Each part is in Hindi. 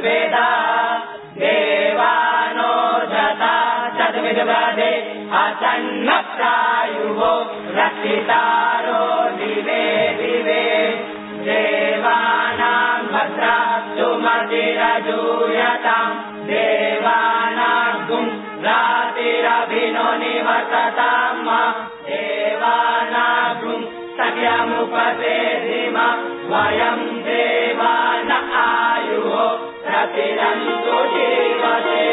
वेदा देवानो जता तद्विद्वादे असन्नप्रायुः रक्षितारो दिवे दिवे देवानां भद्रा सुमतिरजूयताम् देवानां रातिरभिनो निवर्तताम् देवानां सख्यमुपसेधिमा वयं देवान आयुः प्रतिरन्तु जीवते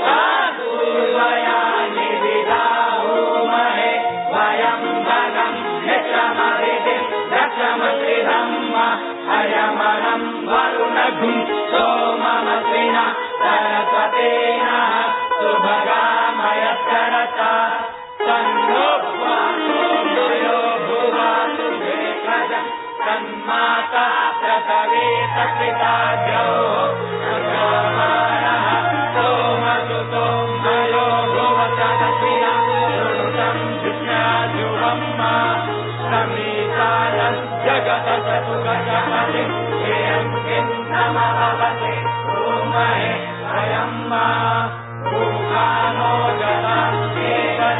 साधुर्वयानि विदाहुमहे वयं भगं नित्रमभिधिं रक्षमत्रिधम्म अयमनं वरुणघुं सोममस्विना सरस्वतेन सुभगामयस्करता तन्नो सूर्यो भुवासु वेकजं तन्माता प्रसवेत पिताभ्यो नमः सोमसुतो मयो भुवतस्विना श्रुतं विष्णाजुवं समीतानं जगतसुखजपतिं येयं किन्नमभवते ओमहे अयं भूखानो जला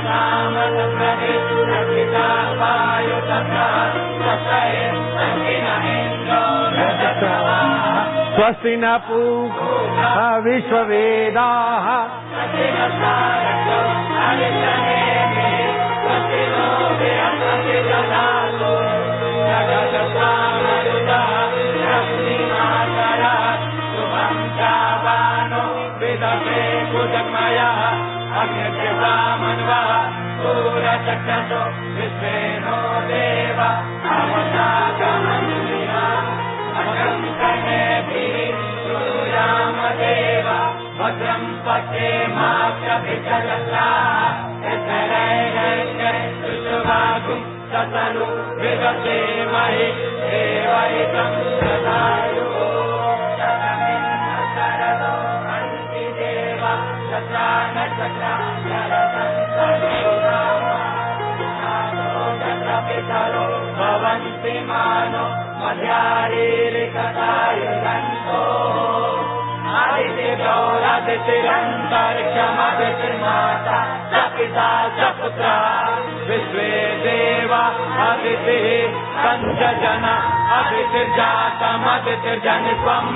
नाम तत्प्रति रक्षिता वायुतथा सत्तये सङ्गिनहेन्द्रो स्वस्ति न पूषा विश्ववेदाः स्वस्ति नस्तारक्षो अरिष्टनेमि स्वस्ति नो बृहस्पति ददातु जगत्सामयुतः रश्मिमाकरः शुभं चावानो विदधे कुजग्मयः अग्निर्वामन्वः सूरचक्षसो विश्वेनो देव अवसागमन्विना अजं कन्येभिः श्रूयाम देव भद्रं पश्येमाक्षभिषजत्राः यत्रैरैर्यैर्विश्ववागुं सतनु विदधेमहि देवहितं सदायुः शतमिन्द्र शरदो अन्ति देव शत्रा नक्षत्रा भवन्ति मानो मध्यारीरिकतायुगन्तो आदितिभ्यो आदितिरन्तरिक्षमदितिर्माता स पिता स पुत्रः विश्वे देवा अदितिः पञ्चजन अदितिर्जातमदितिर्जनित्वम्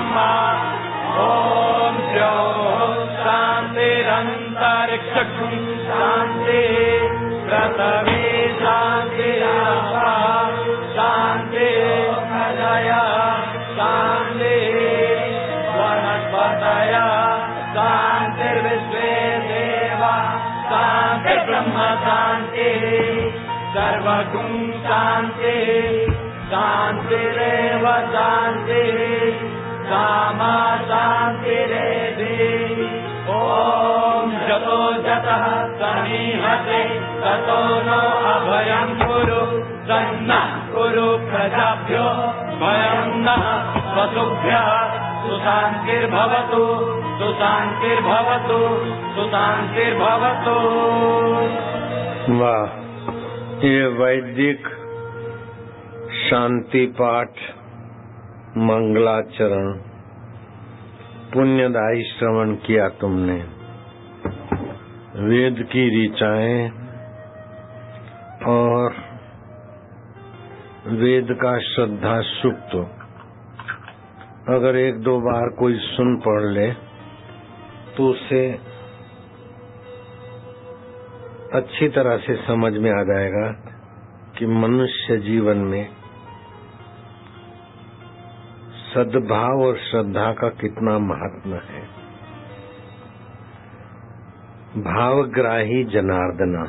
ॐ द्यौः शान्तिरन्तरिक्षं शान्तिः पृथिवी शान्तिः शान्तिः शान्तिः वनस्पतयः शान्तिर्विश्वे देवा शान्तिर्ब्रह्म शान्तिः सर्वगुं शान्तिः शान्तिरेव शान्तिः सामा शान्तिरेधि ॐ जतो जतः समीहते ततो नो अभयं कुरु सन्नः कुरु प्रजाभ्यो भयं नः वसुभ्यः सुशान्तिर्भवतु सुशान्तिर्भवतु सुशान्तिर्भवतु। वाह, ये वैदिक शांति पाठ मंगलाचरण पुण्यदायी श्रवण किया तुमने। वेद की ऋचाएं और वेद का श्रद्धा सूक्त अगर एक दो बार कोई सुन पढ़ ले तो उसे अच्छी तरह से समझ में आ जाएगा कि मनुष्य जीवन में सद्भाव और श्रद्धा का कितना महत्व है। भावग्राही जनार्दना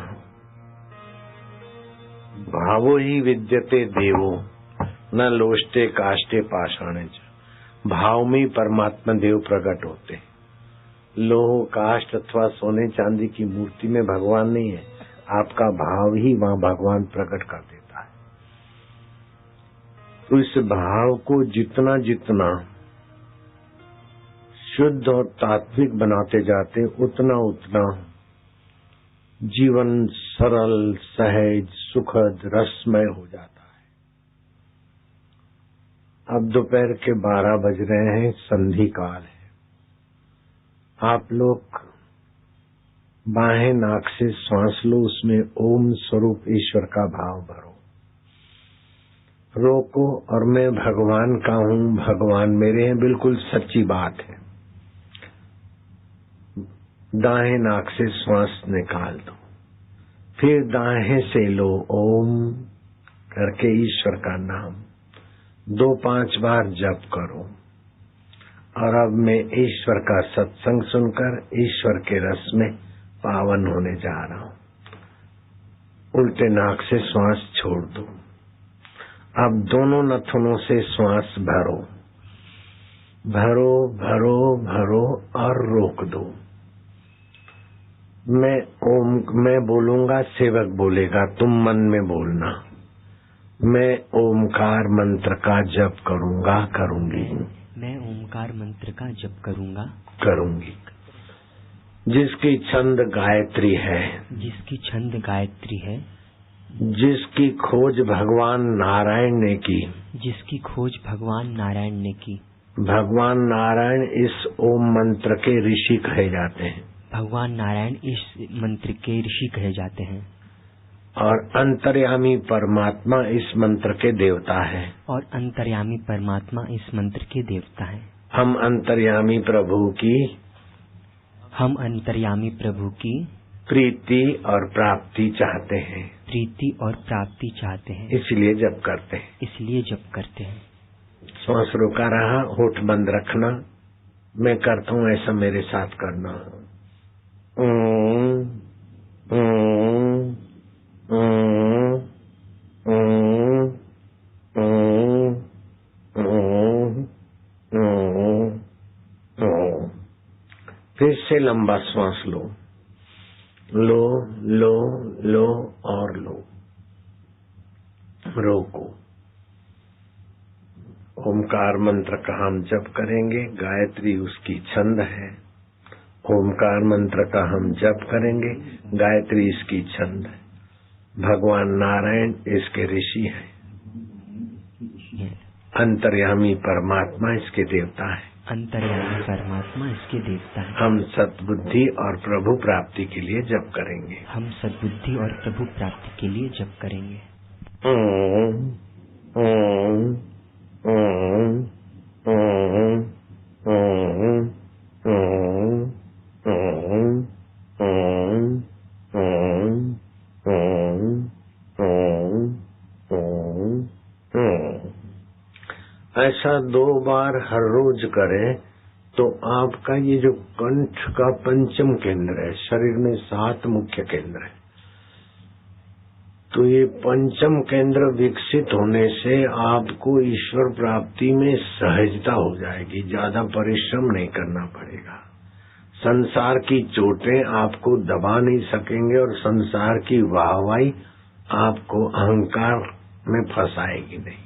भावो ही विद्यते देवो न लोष्टे काष्टे पाषाणे च। भाव में परमात्मा देव प्रकट होते। लोह काष्ठ अथवा सोने चांदी की मूर्ति में भगवान नहीं है, आपका भाव ही वहाँ भगवान प्रकट कर देता है। तो इस भाव को जितना जितना शुद्ध और तात्विक बनाते जाते उतना उतना जीवन सरल सहज सुखद रसमय हो जाता है। अब दोपहर के 12 बज रहे हैं, संधि काल है। आप लोग बाहें नाक से श्वास लो, उसमें ओम स्वरूप ईश्वर का भाव भरो, रोको और मैं भगवान का हूँ, भगवान मेरे हैं, बिल्कुल सच्ची बात है। दाएं नाक से श्वास निकाल दो, फिर दाएं से लो ओम करके ईश्वर का नाम 2-5 बार जप करो। और अब मैं ईश्वर का सत्संग सुनकर ईश्वर के रस में पावन होने जा रहा हूँ। उल्टे नाक से श्वास छोड़ दो। अब दोनों नथुनों से श्वास भरो, भरो भरो भरो और रोक दो। मैं बोलूंगा, सेवक बोलेगा, तुम मन में बोलना। मैं ओमकार मंत्र का जप करूंगा, करूंगी। मैं ओमकार मंत्र का जप करूंगा, करूंगी। जिसकी छंद गायत्री है, जिसकी छंद गायत्री है, जिसकी खोज भगवान नारायण ने की, जिसकी खोज भगवान नारायण ने की। भगवान नारायण इस ओम मंत्र के ऋषि कहे जाते हैं। भगवान नारायण इस मंत्र के ऋषि कहे जाते हैं। और अंतर्यामी परमात्मा इस मंत्र के देवता है। और अंतर्यामी परमात्मा इस मंत्र के देवता है। हम अंतर्यामी प्रभु की प्रीति और प्राप्ति चाहते हैं। प्रीति और प्राप्ति चाहते हैं, इसलिए जप करते हैं। इसलिए जप करते हैं। श्वास रोका रहा, होठ बंद रखना। मैं करता हूँ ऐसा मेरे साथ करना। फिर से लंबा श्वास लो, लो लो लो और लो। रोको। ओमकार मंत्र का हम जप करेंगे, गायत्री उसकी छंद है। ओमकार मंत्र का हम जप करेंगे, गायत्री इसकी छंद है। भगवान नारायण इसके ऋषि हैं। अंतर्यामी परमात्मा इसके देवता है। अंतर्यामी परमात्मा इसके देवता है। हम सद्बुद्धि और प्रभु प्राप्ति के लिए जप करेंगे। हम सद्बुद्धि और प्रभु प्राप्ति के लिए जप करेंगे। ओम ओम ओम ओम ओम ओम ओम ओम ओम ओम ओम ओम। ऐसा 2 बार हर रोज करें तो आपका ये जो कंठ का पंचम केंद्र है, शरीर में 7 मुख्य केंद्र है, तो ये पंचम केंद्र विकसित होने से आपको ईश्वर प्राप्ति में सहजता हो जाएगी। ज्यादा परिश्रम नहीं करना पड़ेगा। संसार की चोटें आपको दबा नहीं सकेंगे और संसार की वाहवाही आपको अहंकार में फंसाएगी नहीं।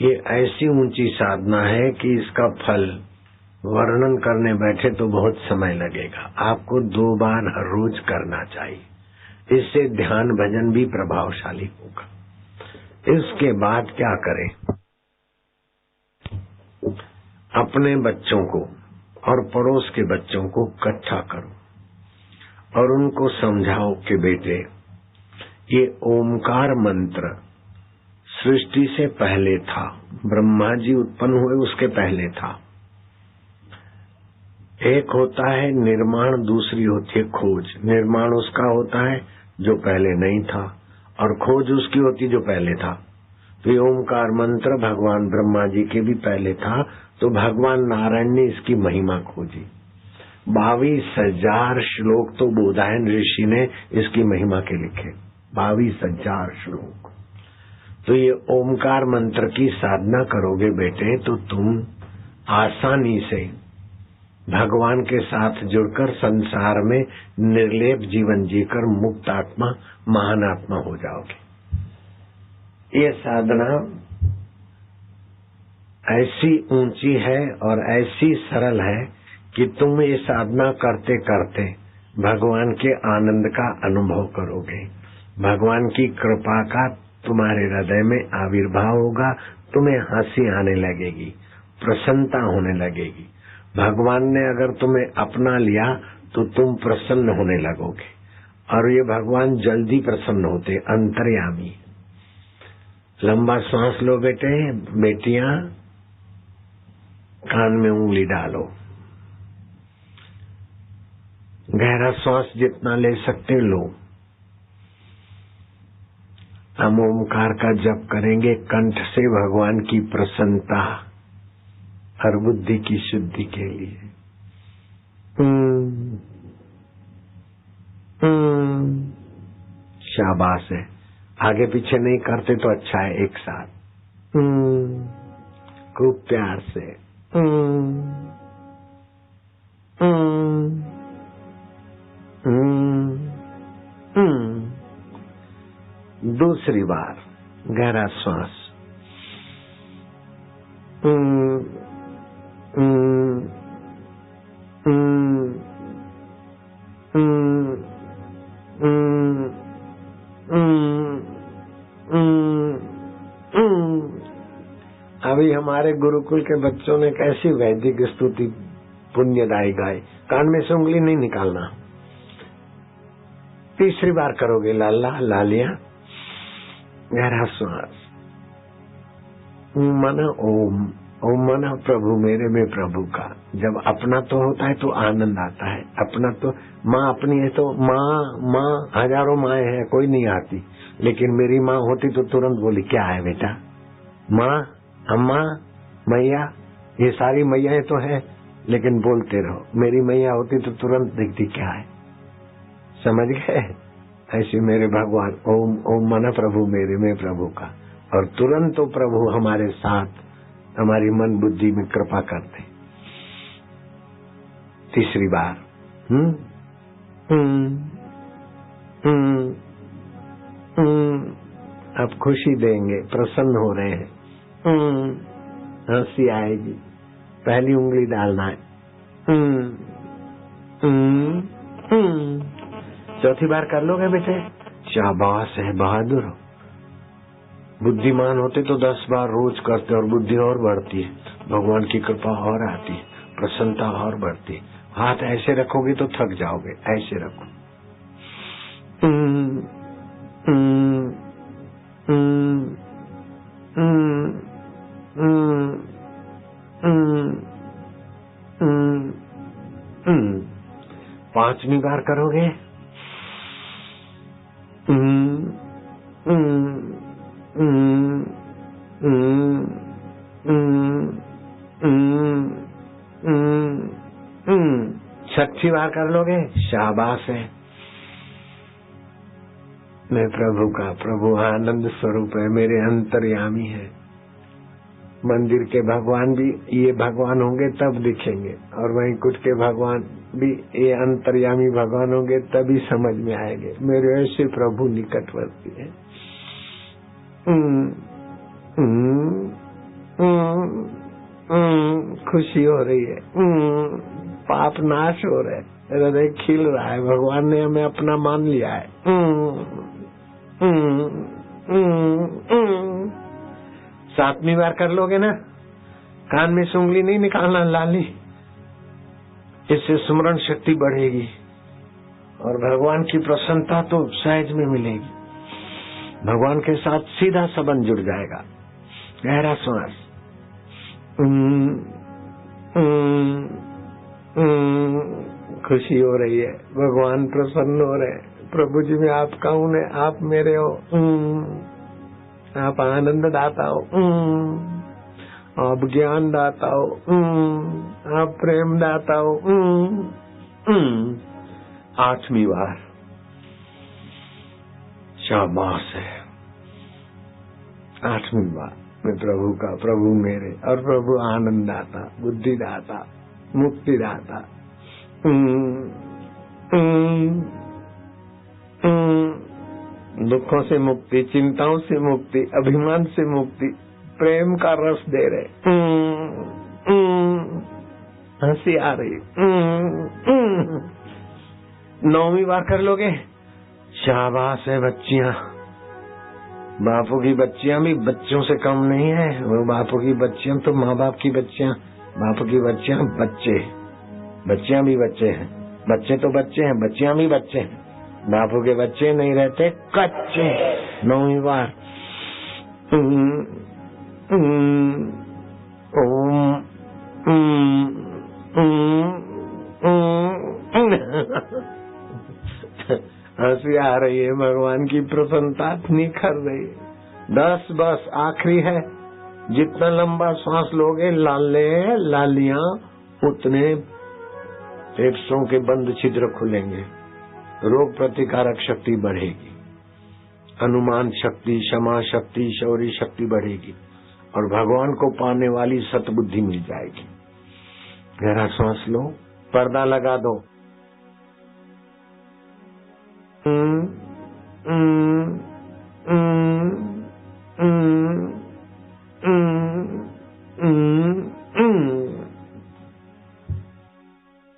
ये ऐसी ऊंची साधना है कि इसका फल वर्णन करने बैठे तो बहुत समय लगेगा। आपको 2 बार हर रोज करना चाहिए। इससे ध्यान भजन भी प्रभावशाली होगा। इसके बाद क्या करें? अपने बच्चों को और पड़ोस के बच्चों को इकट्ठा करो और उनको समझाओ कि बेटे, ये ओमकार मंत्र सृष्टि से पहले था। ब्रह्मा जी उत्पन्न हुए उसके पहले था। एक होता है निर्माण, दूसरी होती है खोज। निर्माण उसका होता है जो पहले नहीं था और खोज उसकी होती जो पहले था। तो ये ओमकार मंत्र भगवान ब्रह्मा जी के भी पहले था, तो भगवान नारायण ने इसकी महिमा खोजी। 22,000 श्लोक तो बोधायन ऋषि ने इसकी महिमा के लिखे। 22,000 श्लोक। तो ये ओमकार मंत्र की साधना करोगे बेटे तो तुम आसानी से भगवान के साथ जुड़कर संसार में निर्लेप जीवन जीकर मुक्त आत्मा, महान आत्मा हो जाओगे। ये साधना ऐसी ऊंची है और ऐसी सरल है कि तुम ये साधना करते करते भगवान के आनंद का अनुभव करोगे। भगवान की कृपा का तुम्हारे हृदय में आविर्भाव होगा। तुम्हें हंसी आने लगेगी, प्रसन्नता होने लगेगी। भगवान ने अगर तुम्हें अपना लिया तो तुम प्रसन्न होने लगोगे, और ये भगवान जल्दी प्रसन्न होते, अंतर्यामी। लंबा सांस लो बेटे, बेटियां कान में उंगली डालो, गहरा सांस जितना ले सकते लो। हम ओमकार का जप करेंगे कंठ से भगवान की प्रसन्नता और बुद्धि की शुद्धि के लिए। शाबाश है, आगे पीछे नहीं करते तो अच्छा है, एक साथ खूब प्यार से। दूसरी बार गहरा श्वास। अभी हमारे गुरुकुल के बच्चों ने कैसी वैदिक स्तुति पुण्यदायी गाई। कान में से उंगली नहीं निकालना। तीसरी बार करोगे लाला लालिया, गहरा श्वास। मना ओम, ओम मना प्रभु मेरे में प्रभु का। जब अपना तो होता है तो आनंद आता है। अपना तो माँ अपनी है तो माँ हजारों माएँ हैं, कोई नहीं आती, लेकिन मेरी माँ होती तो तुरंत बोली क्या है बेटा, माँ अम्मा मैया, ये सारी मैयाएं तो है, लेकिन बोलते रहो। मेरी मैया होती तो तुरंत दिखती क्या है, समझ गए। ऐसे मेरे भगवान ओम, ओम मना प्रभु मेरे में प्रभु का, और तुरंत तो प्रभु हमारे साथ हमारी मन बुद्धि में कृपा करते। तीसरी बार अब खुशी देंगे, प्रसन्न हो रहे हैं, हंसी आएगी। पहली उंगली डालना है। चौथी बार कर लोगे बेटे, शाबाश है, बहादुर हो। बुद्धिमान होते तो 10 बार रोज करते और बुद्धि और बढ़ती है, भगवान की कृपा और आती है, प्रसन्नता और बढ़ती है। हाथ ऐसे रखोगे तो थक जाओगे, ऐसे रखो। पांचवी बार करोगे, छठी बार कर लोगे, शाबाश है। मैं प्रभु का, प्रभु आनंद स्वरूप है, मेरे अंतर्यामी है। मंदिर के भगवान भी ये भगवान होंगे तब दिखेंगे, और वहीं कुछ के भगवान भी ये अंतर्यामी भगवान होंगे तभी समझ में आएंगे। मेरे ऐसे प्रभु निकटवर्ती है। खुशी हो रही है, पाप नाश हो रहे, हृदय खिल रहा है, भगवान ने हमें अपना मान लिया है। सातवीं बार कर लोगे ना, कान में से उंगली नहीं निकालना लाली, इससे स्मरण शक्ति बढ़ेगी और भगवान की प्रसन्नता तो सहज में मिलेगी। भगवान के साथ सीधा संबंध जुड़ जाएगा। गहरा श्वास। खुशी हो रही है, भगवान प्रसन्न हो रहे हैं। प्रभु जी मैं आपका हूँ, आप मेरे हो, आप आनंद दाता हो, आप ज्ञान दाता हो, आप प्रेम दाता हो। आठवीं बार, शाबाश है। आठवीं बार, मैं प्रभु का, प्रभु मेरे, और प्रभु आनंद दाता, बुद्धि दाता, मुक्ति दाता। दुखों से मुक्ति, चिंताओं से मुक्ति, अभिमान से मुक्ति, प्रेम का रस दे रहे। हंसी आ रही। नौवीं बार कर लोगे, शाबाश है बच्चियां। बापू की बच्चियां भी बच्चों से कम नहीं है, वो बापू की बच्चियां तो माँ बाप की बच्चियां बाप की बच्चियां बच्चे, बच्चियां भी बच्चे हैं, बच्चे तो बच्चे हैं, बच्चियां भी बच्चे हैं। बापू के बच्चे नहीं रहते कच्चे। 9वीं बार हंसी आ रही है, भगवान की प्रसन्नता निखर रही है। 10 बस आखिरी है। जितना लंबा सांस लोगे लालियां उतने फेफड़ों के बंद छिद्र खुलेंगे, रोग प्रतिकारक शक्ति बढ़ेगी, अनुमान शक्ति, क्षमा शक्ति, शौर्य शक्ति बढ़ेगी और भगवान को पाने वाली सतबुद्धि मिल जाएगी। गहरा सांस लो, पर्दा लगा दो।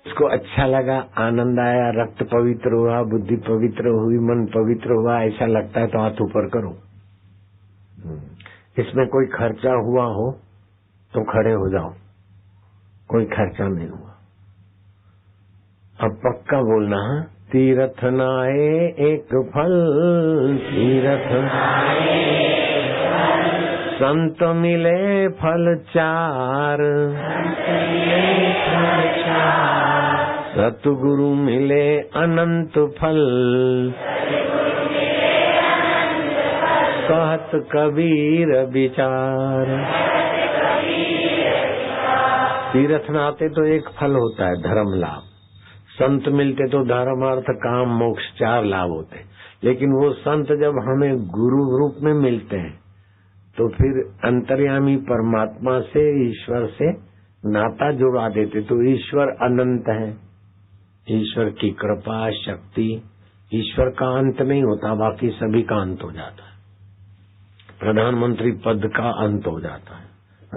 इसको अच्छा लगा, आनंद आया, रक्त पवित्र हुआ, बुद्धि पवित्र हुई, मन पवित्र हुआ, ऐसा लगता है तो हाथ ऊपर करो। इसमें कोई खर्चा हुआ हो तो खड़े हो जाओ, कोई खर्चा नहीं हुआ। अब पक्का बोलना, तीर्थ नाए एक फल, तीर्थ संत मिले फल 4, सतगुरु मिले अनंत फल, कहत कबीर विचार। तीर्थ में आते तो एक फल होता है धर्म लाभ, संत मिलते तो धर्म अर्थ काम मोक्ष 4 लाभ होते। लेकिन वो संत जब हमें गुरु रूप में मिलते हैं तो फिर अंतर्यामी परमात्मा से, ईश्वर से नाता जुड़ा देते। तो ईश्वर अनंत है, ईश्वर की कृपा शक्ति, ईश्वर का अंत नहीं होता, बाकी सभी का अंत हो जाता है। प्रधानमंत्री पद का अंत हो जाता है,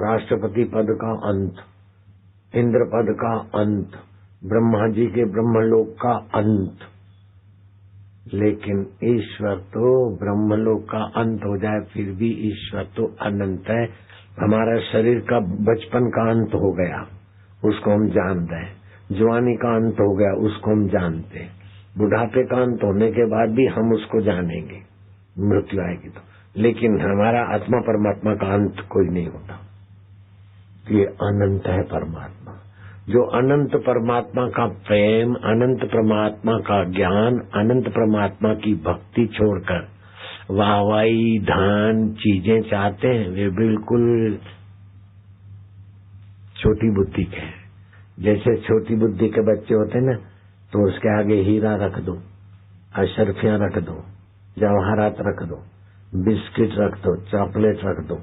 राष्ट्रपति पद का अंत, इंद्र पद का अंत, ब्रह्मा जी के ब्रह्मलोक का अंत। लेकिन ईश्वर तो ब्रह्मलोक का अंत हो जाए फिर भी ईश्वर तो अनंत है। हमारा शरीर का बचपन का अंत हो गया, उसको हम जान रहे हैं, जवानी का अंत हो गया, उसको हम जानते हैं, बुढ़ापे का अंत होने के बाद भी हम उसको जानेंगे, मृत्यु आएगी तो। लेकिन हमारा आत्मा परमात्मा का अंत कोई नहीं होता। ये अनंत है परमात्मा। जो अनंत परमात्मा का प्रेम, अनंत परमात्मा का ज्ञान, अनंत परमात्मा की भक्ति छोड़कर वाहवाही धन चीजें चाहते हैं, वे बिल्कुल छोटी बुद्धि के हैं। जैसे छोटी बुद्धि के बच्चे होते हैं ना, तो उसके आगे हीरा रख दो, अशर्फियां रख दो, जवाहरात रख दो, बिस्किट रख दो, चॉकलेट रख दो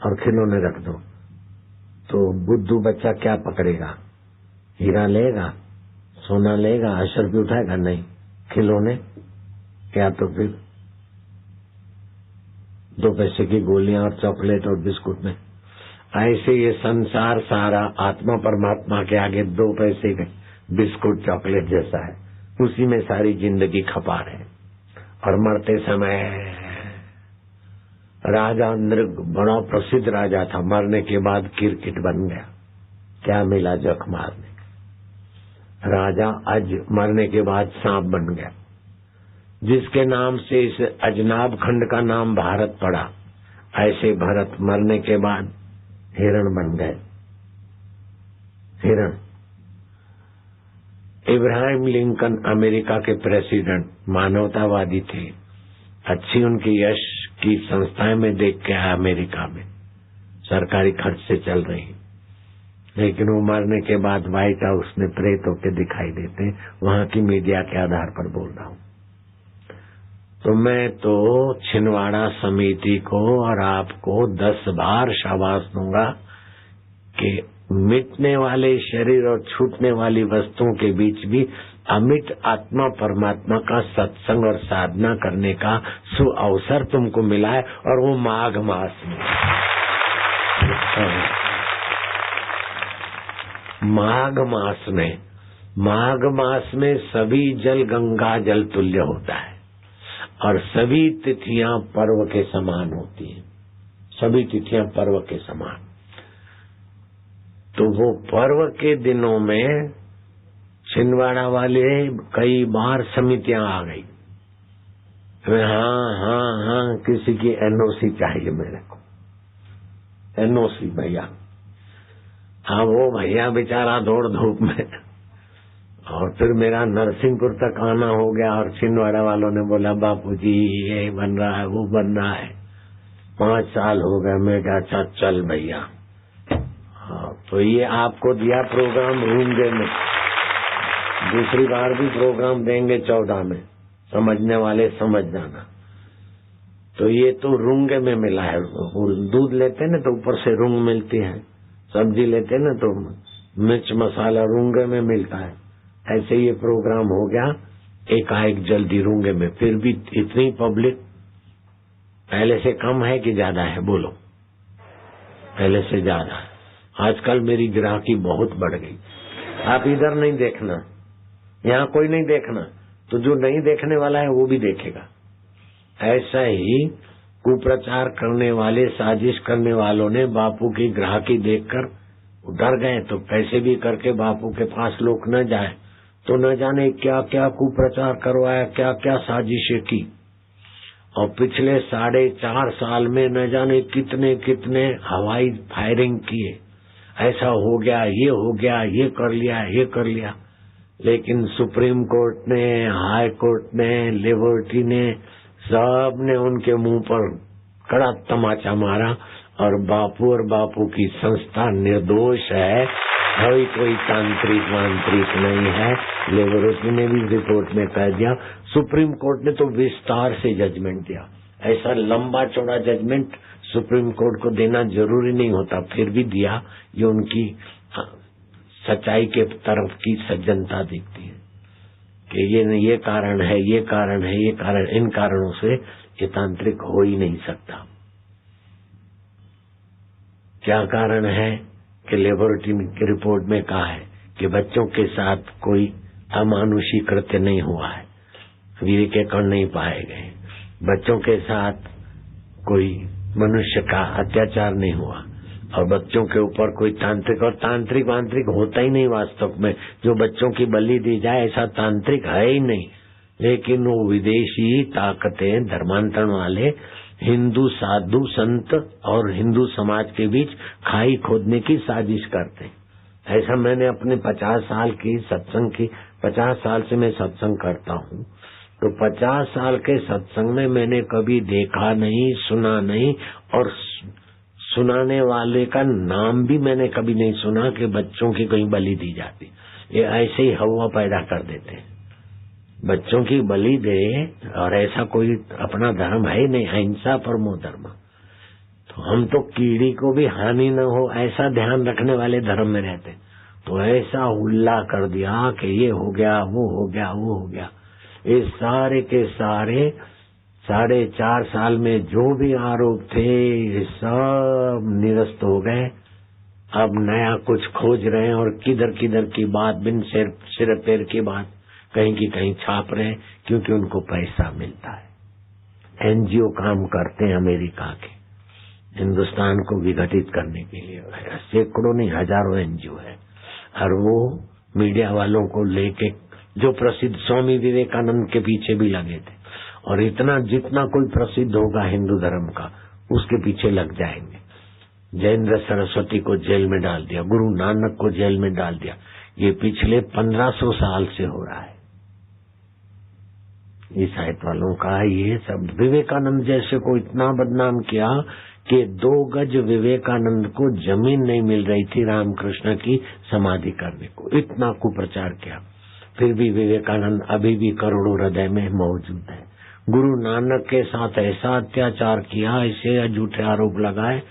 और खिलौने रख दो, तो बुद्धू बच्चा क्या पकड़ेगा? हीरा लेगा, सोना लेगा, अशर्फी उठाएगा? नहीं। खिलौने क्या? तो फिर 2 पैसे की गोलियां और चॉकलेट और बिस्कुट में। ऐसे ये संसार सारा आत्मा परमात्मा के आगे 2 पैसे के बिस्कुट चॉकलेट जैसा है, उसी में सारी जिंदगी खपा रहे। और मरते समय राजा नृग बड़ा प्रसिद्ध राजा था, मरने के बाद किरकिट बन गया। क्या मिला जख मारने? राजा आज मरने के बाद सांप बन गया, जिसके नाम से इस अजनाब खंड का नाम भारत पड़ा। ऐसे भरत मरने के बाद हिरण बन गए। हिरण। इब्राहिम लिंकन अमेरिका के प्रेसिडेंट मानवतावादी थे, अच्छी उनकी यश की संस्थाएं में देख के आया अमेरिका में, सरकारी खर्च से चल रही, लेकिन वो मरने के बाद व्हाइट हाउस में प्रेत होके दिखाई देते। वहां की मीडिया के आधार पर बोल रहा हूं। तो मैं तो छिंदवाड़ा समिति को और आपको 10 बार शाबाश दूंगा कि मिटने वाले शरीर और छूटने वाली वस्तुओं के बीच भी अमिट आत्मा परमात्मा का सत्संग और साधना करने का सुअवसर तुमको मिला है, और वो माघ मास में। माघ मास में सभी जल गंगा जल तुल्य होता है और सभी तिथियां पर्व के समान होती हैं, सभी तिथियां पर्व के समान। तो वो पर्व के दिनों में छिंदवाड़ा वाले कई बार समितियां आ गई, हाँ, किसी की एनओसी चाहिए मेरे को, एनओसी भैया। हाँ, वो भैया बेचारा दौड़ धूप में, और फिर मेरा नरसिंहपुर तक आना हो गया, और छिंदवाड़ा वालों ने बोला बापूजी ये बन रहा है, वो बन रहा है, 5 साल हो गए। मैं क्या, अच्छा चल भैया। हाँ, तो ये आपको दिया प्रोग्राम रूंगे में, दूसरी बार भी प्रोग्राम देंगे 14 में, समझने वाले समझ जाना। तो ये तो रूंगे में मिला है, दूध लेते ना तो ऊपर से रूंग मिलती है, सब्जी लेते ना तो मिर्च मसाला रूंगे में मिलता है। ऐसे ये प्रोग्राम हो गया एकाएक जल्दी रूंगे में। फिर भी इतनी पब्लिक पहले से कम है कि ज्यादा है? बोलो, पहले से ज्यादा है। आजकल मेरी ग्राहकी बहुत बढ़ गई। आप इधर नहीं देखना, यहाँ कोई नहीं देखना, तो जो नहीं देखने वाला है वो भी देखेगा। ऐसा ही कुप्रचार करने वाले, साजिश करने वालों ने बापू की ग्राहकी देखकर डर गए, तो कैसे भी करके बापू के पास लोग न जाए, तो न जाने क्या क्या कुप्रचार करवाया, क्या क्या साजिशें की। और पिछले 4.5 साल में न जाने कितने कितने हवाई फायरिंग किए, ऐसा हो गया, ये हो गया, ये कर लिया, ये कर लिया। लेकिन सुप्रीम कोर्ट ने, हाई कोर्ट ने, लिबर्टी ने, सब ने उनके मुंह पर कड़ा तमाचा मारा, और बापू की संस्था निर्दोष है, कोई तांत्रिक वांत्रिक नहीं है। लिबर्टी ने भी रिपोर्ट में कह दिया। सुप्रीम कोर्ट ने तो विस्तार से जजमेंट दिया। ऐसा लंबा चौड़ा जजमेंट सुप्रीम कोर्ट को देना जरूरी नहीं होता, फिर भी दिया। ये उनकी सच्चाई के तरफ की सज्जनता दिखती है कि ये कारण है, ये कारण है, ये कारण, इन कारणों से ये तांत्रिक हो ही नहीं सकता। क्या कारण है कि लेबोरेटरी की रिपोर्ट में कहा है कि बच्चों के साथ कोई अमानुषी कृत्य नहीं हुआ है, वीर्य के कण नहीं पाए गए, बच्चों के साथ कोई मनुष्य का अत्याचार नहीं हुआ, और बच्चों के ऊपर कोई तांत्रिक और तांत्रिक वांत्रिक होता ही नहीं। वास्तव में जो बच्चों की बलि दी जाए ऐसा तांत्रिक है ही नहीं। लेकिन वो विदेशी ताकतें, धर्मांतरण वाले हिंदू साधु संत और हिंदू समाज के बीच खाई खोदने की साजिश करते हैं। ऐसा मैंने अपने 50 साल की सत्संग की, 50 साल से मैं सत्संग करता हूँ, तो 50 साल के सत्संग में मैंने कभी देखा नहीं, सुना नहीं, और सुनाने वाले का नाम भी मैंने कभी नहीं सुना कि बच्चों की कहीं बलि दी जाती। ये ऐसे ही हवा पैदा कर देते हैं, बच्चों की बलि दे, और ऐसा कोई अपना धर्म है ही नहीं, अहिंसा परमो धर्म। तो हम तो कीड़ी को भी हानि न हो ऐसा ध्यान रखने वाले धर्म में रहते, तो ऐसा हुल्ला कर दिया कि ये हो गया, वो हो गया, वो हो गया। ये सारे के सारे 4.5 साल में जो भी आरोप थे ये सब निरस्त हो गए। अब नया कुछ खोज रहे हैं, और किधर किधर की बात, बिन सिर पैर की बात कहीं की कहीं छाप रहे हैं, क्योंकि उनको पैसा मिलता है। एनजीओ काम करते हैं अमेरिका के, हिंदुस्तान को विघटित करने के लिए सैकड़ों नहीं हजारों एनजीओ है, और वो मीडिया वालों को लेके, जो प्रसिद्ध स्वामी विवेकानंद के पीछे भी लगे थे, और इतना जितना कोई प्रसिद्ध होगा हिंदू धर्म का उसके पीछे लग जाएंगे। जयेंद्र सरस्वती को जेल में डाल दिया, गुरु नानक को जेल में डाल दिया। ये पिछले 1500 साल से हो रहा है। ईसाइत वालों का ये सब, विवेकानंद जैसे को इतना बदनाम किया कि 2 गज विवेकानंद को जमीन नहीं मिल रही थी रामकृष्ण की समाधि करने को, इतना कुप्रचार किया। फिर भी विवेकानंद अभी भी करोड़ों हृदय में मौजूद है। गुरु नानक के साथ ऐसा अत्याचार किया, ऐसे झूठे आरोप लगाए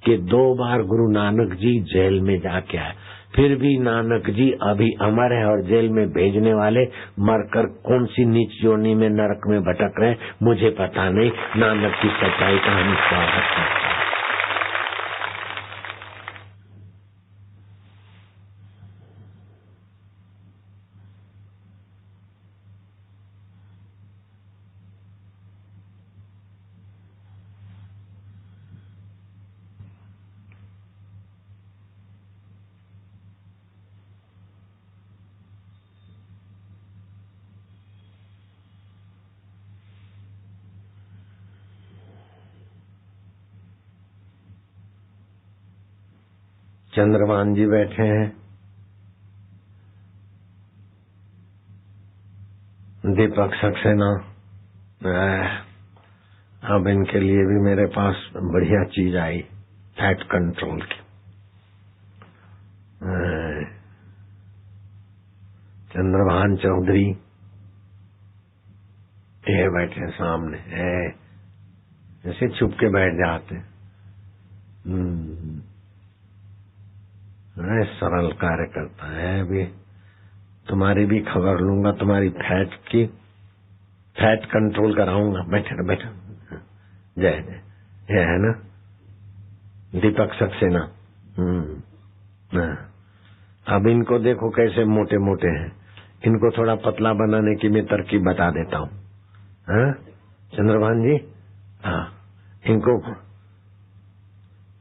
कि 2 बार गुरु नानक जी जेल में जाके आए। फिर भी नानक जी अभी अमर है, और जेल में भेजने वाले मरकर कौन सी नीच योनि में, नरक में भटक रहे, मुझे पता नहीं। नानक की सच्चाई का हम स्वागत करते हैं। चंद्रभान जी बैठे हैं, दीपक सक्सेना। अब इनके लिए भी मेरे पास बढ़िया चीज आई, फैट कंट्रोल की। चंद्रभान चौधरी ये बैठे सामने, जैसे छुप के बैठ जाते। सरल कार्य करता है। अभी तुम्हारी भी खबर लूंगा, तुम्हारी फैट कंट्रोल कराऊंगा। बैठे बैठे। जय जय। ये है ना दीपक सक्सेना। अब इनको देखो कैसे मोटे मोटे हैं, इनको थोड़ा पतला बनाने की मैं तरकीब बता देता हूँ। चंद्रभान जी, हाँ,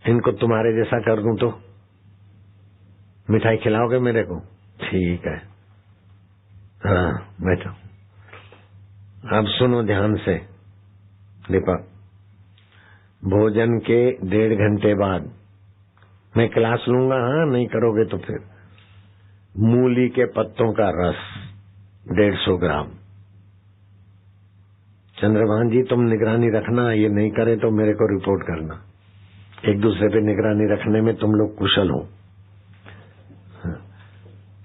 इनको तुम्हारे जैसा कर दूं तो मिठाई खिलाओगे मेरे को? ठीक है, हाँ बैठो। अब सुनो ध्यान से। दीपक, भोजन के 1.5 घंटे बाद मैं क्लास लूंगा। हाँ, नहीं करोगे तो फिर मूली के पत्तों का रस 150 ग्राम। चंद्रभान जी, तुम निगरानी रखना, ये नहीं करे तो मेरे को रिपोर्ट करना। एक दूसरे पे निगरानी रखने में तुम लोग कुशल हो।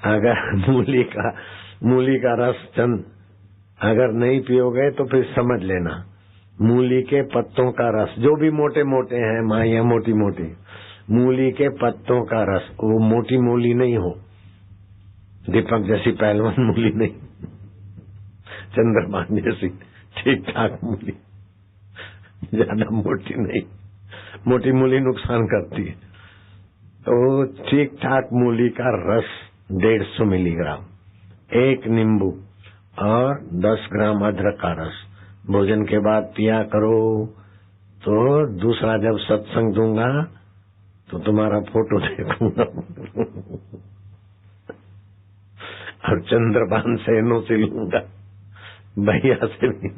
अगर मूली का रस अगर नहीं पियोगे तो फिर समझ लेना, मूली के पत्तों का रस, जो भी मोटे मोटे हैं माइया मोटी मोटी, मूली के पत्तों का रस, वो मोटी मूली नहीं हो, दीपक जैसी पहलवान मूली नहीं, चंद्रभान जैसी ठीक ठाक मूली, ज्यादा मोटी नहीं। मोटी मूली नुकसान करती है। तो ठीक ठाक मूली का रस 150 मिलीग्राम, 1 नींबू और 10 ग्राम अदरक का रस भोजन के बाद पिया करो। तो दूसरा जब सत्संग दूंगा तो तुम्हारा फोटो देखूंगा और चंद्रभान सेनों से लूंगा, भैया से भी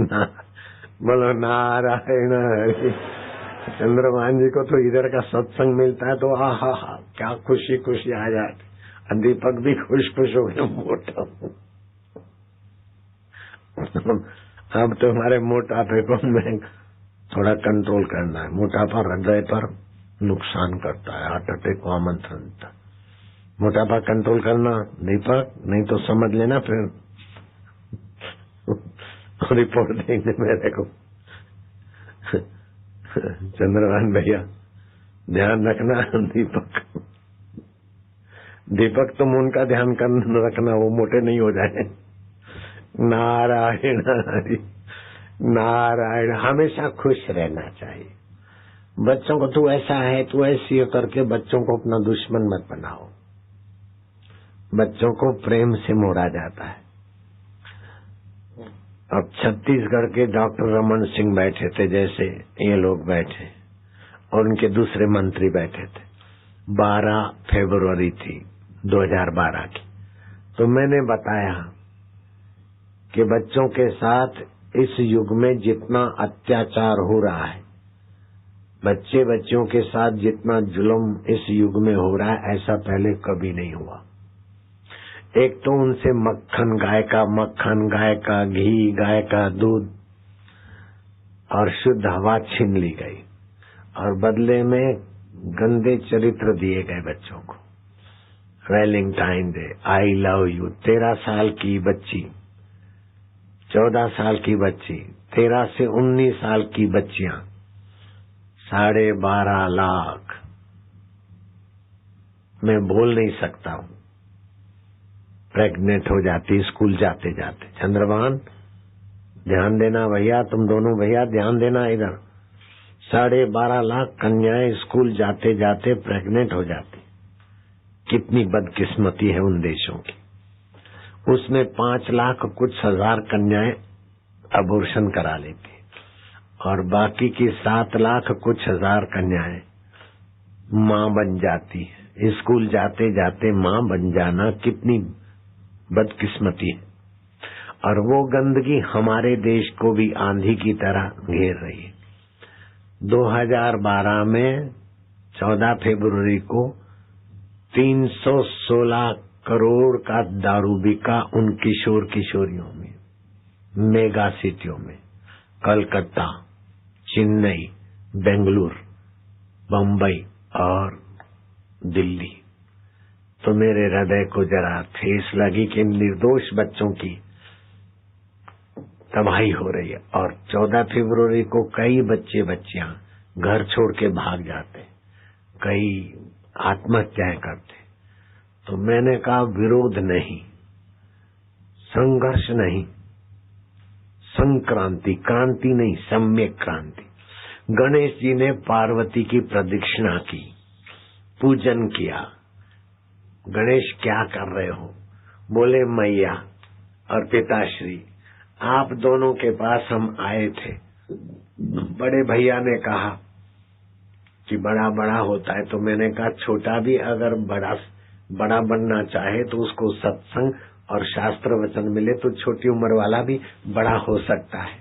ना। बोलो नारायण हरि। चंद्रभान जी को तो इधर का सत्संग मिलता है तो हा क्या खुशी खुशी आ जाती। दीपक भी खुश खुश हो गए, मोटा। अब तुम्हारे मोटापे को मैं थोड़ा कंट्रोल करना है। मोटापा हृदय पर नुकसान करता है, हार्ट अटैक को आमंत्रण देता है। मोटापा कंट्रोल करना दीपक, नहीं तो समझ लेना फिर रिपोर्ट देंगे मेरे को। चंद्रभान भैया ध्यान रखना। दीपक तुम उनका ध्यान रखना, वो मोटे नहीं हो जाए। नारायण हरि नारायण। हमेशा खुश रहना चाहिए। बच्चों को तू ऐसा है, तू ऐसी है करके बच्चों को अपना दुश्मन मत बनाओ। बच्चों को प्रेम से मोड़ा जाता है। अब छत्तीसगढ़ के डॉक्टर रमन सिंह बैठे थे, जैसे ये लोग बैठे, और उनके दूसरे मंत्री बैठे थे। 12 फरवरी थी 2012 की। तो मैंने बताया कि बच्चों के साथ इस युग में जितना अत्याचार हो रहा है, बच्चों के साथ जितना जुल्म इस युग में हो रहा है, ऐसा पहले कभी नहीं हुआ। एक तो उनसे मक्खन, गाय का घी, गाय का दूध और शुद्ध हवा छीन ली गई, और बदले में गंदे चरित्र दिए गए बच्चों को। Valentine day, I love you, 13 साल की बच्ची, 14 साल की बच्ची, 13 से 19 साल की बच्चियां, 12.5 लाख। मैं बोल नहीं सकता हूं, प्रेग्नेंट हो जाती स्कूल जाते जाते। चंद्रभान ध्यान देना भैया, तुम दोनों भैया ध्यान देना इधर। 12.5 लाख कन्याएं स्कूल जाते जाते प्रेग्नेंट हो जाती। कितनी बदकिस्मती है उन देशों की। उसमें 5 लाख कुछ हजार कन्याएं अबॉर्शन करा लेती, और बाकी की 7 लाख कुछ हजार कन्याएं मां बन जाती है। स्कूल जाते जाते मां बन जाना कितनी बदकिस्मती है। और वो गंदगी हमारे देश को भी आंधी की तरह घेर रही है। 2012 में 14 फरवरी को 316 करोड़ का दारू बिका उन किशोर किशोरियों में, मेगा सिटियों में, कलकत्ता, चेन्नई, बेंगलुरु, बम्बई और दिल्ली। तो मेरे हृदय को जरा ठेस लगी कि निर्दोष बच्चों की तबाही हो रही है। और 14 फरवरी को कई बच्चे बच्चियां घर छोड़ के भाग जाते, कई आत्महत्याएं करते। तो मैंने कहा विरोध नहीं, संघर्ष नहीं, संक्रांति, क्रांति नहीं, सम्यक क्रांति। गणेश जी ने पार्वती की प्रदक्षिणा की, पूजन किया। गणेश क्या कर रहे हो? बोले मैया और पिताश्री आप दोनों के पास हम आए थे। बड़े भैया ने कहा कि बड़ा बड़ा होता है, तो मैंने कहा छोटा भी अगर बड़ा बनना चाहे तो उसको सत्संग और शास्त्र वचन मिले तो छोटी उम्र वाला भी बड़ा हो सकता है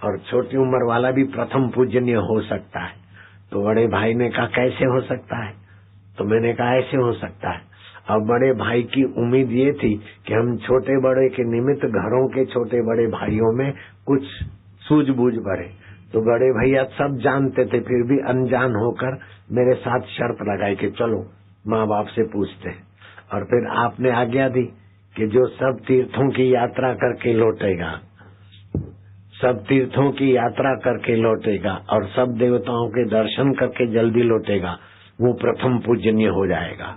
और छोटी उम्र वाला भी प्रथम पूजनीय हो सकता है। तो बड़े भाई ने कहा कैसे हो सकता है? तो मैंने कहा ऐसे हो सकता है। अब बड़े भाई की उम्मीद ये थी कि हम छोटे बड़े के निमित्त घरों के छोटे बड़े भाइयों में कुछ सूझबूझ बढ़े। तो बड़े भैया सब जानते थे, फिर भी अनजान होकर मेरे साथ शर्त लगाई कि चलो माँ बाप से पूछते हैं। और फिर आपने आज्ञा दी कि जो सब तीर्थों की यात्रा करके लौटेगा, सब तीर्थों की यात्रा करके लौटेगा और सब देवताओं के दर्शन करके जल्दी लौटेगा, वो प्रथम पूजनीय हो जाएगा।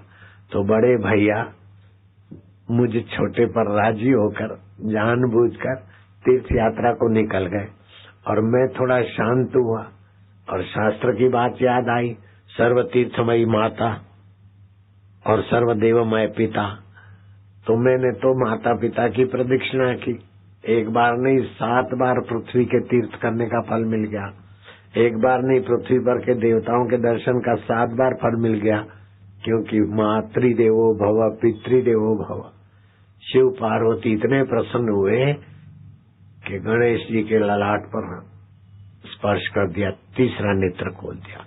तो बड़े भैया मुझ छोटे पर राजी होकर जानबूझकर तीर्थ यात्रा को निकल गए और मैं थोड़ा शांत हुआ और शास्त्र की बात याद आई, सर्व तीर्थमयी माता और सर्वदेवमय पिता। तो मैंने तो माता पिता की प्रदक्षिणा की, एक बार नहीं 7 बार पृथ्वी के तीर्थ करने का फल मिल गया। एक बार नहीं पृथ्वी पर के देवताओं के दर्शन का 7 बार फल मिल गया, क्योंकि मातृदेवो भव पितृदेवो भव। शिव पार्वती इतने प्रसन्न हुए कि गणेश जी के ललाट पर स्पर्श कर दिया, तीसरा नेत्र खोल दिया,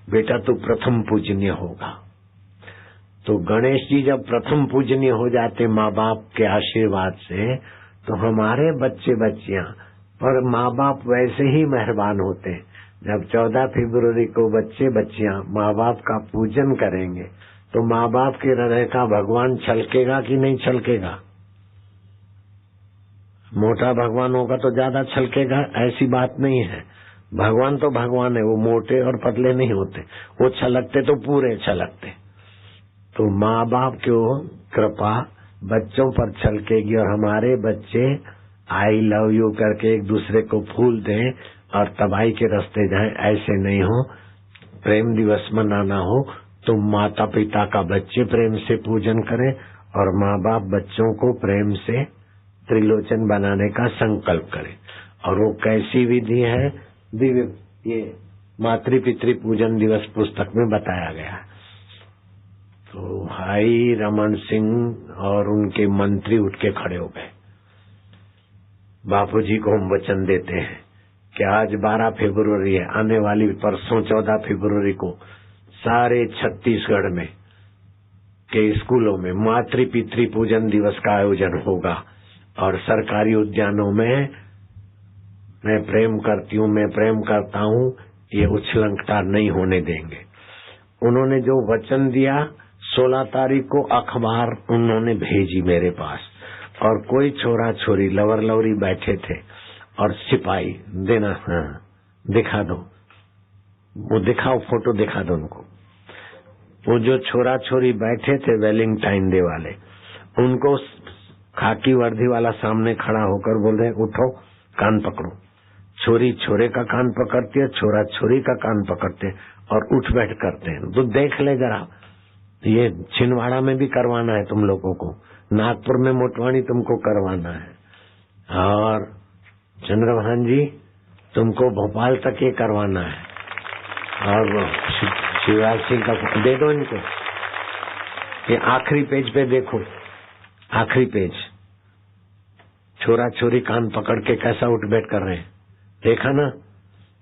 बेटा तू प्रथम पूजनीय होगा। तो गणेश जी जब प्रथम पूजनीय हो जाते माँ बाप के आशीर्वाद से, तो हमारे बच्चे बच्चियां पर माँ बाप वैसे ही मेहरबान होते हैं। जब 14 फरवरी को बच्चे बच्चियां माँ बाप का पूजन करेंगे तो माँ बाप के हृदय का भगवान छलकेगा कि नहीं छलकेगा? मोटा भगवान होगा तो ज्यादा छलकेगा, ऐसी बात नहीं है। भगवान तो भगवान है, वो मोटे और पतले नहीं होते, वो छलकते तो पूरे छलकते। तो माँ बाप की कृपा बच्चों पर छलकेगी और हमारे बच्चे आई लव यू करके एक दूसरे को फूल दें और तबाही के रास्ते जाएं, ऐसे नहीं हो। प्रेम दिवस मनाना हो तो माता पिता का बच्चे प्रेम से पूजन करें और माँ बाप बच्चों को प्रेम से त्रिलोचन बनाने का संकल्प करें। और वो कैसी विधि है, दिव्य ये मातृ पितृ पूजन दिवस पुस्तक में बताया गया। तो भाई रमन सिंह और उनके मंत्री उठ के खड़े हो गए। बापूजी को हम वचन देते हैं कि आज 12 फरवरी है, आने वाली परसों 14 फरवरी को सारे छत्तीसगढ़ में के स्कूलों में मातृ पितृ पूजन दिवस का आयोजन होगा और सरकारी उद्यानों में मैं प्रेम करती हूँ, मैं प्रेम करता हूँ, ये उछलंकता नहीं होने देंगे। उन्होंने जो वचन दिया 16 तारीख को अखबार उन्होंने भेजी मेरे पास और कोई छोरा छोरी लवर लवरी बैठे थे और सिपाही देना, हाँ दिखा दो, वो दिखाओ फोटो दिखा दो उनको। वो जो छोरा छोरी बैठे थे वेलिंगटाइन डे वाले, उनको खाकी वर्दी वाला सामने खड़ा होकर बोल रहे उठो कान पकड़ो। छोरी छोरे का कान पकड़ती है, छोरा छोरी का कान पकड़ते हैं और उठ बैठ करते हैं। तो देख ले जरा, ये छिंदवाड़ा में भी करवाना है तुम लोगों को, नागपुर में मोटवानी तुमको करवाना है और चंद्रभान जी तुमको भोपाल तक ये करवाना है और शिवराज सिंह का दे दो इनको। ये आखिरी पेज पे देखो, आखिरी पेज, छोरा छोरी कान पकड़ के कैसा उठ बैठ कर रहे हैं, देखा ना?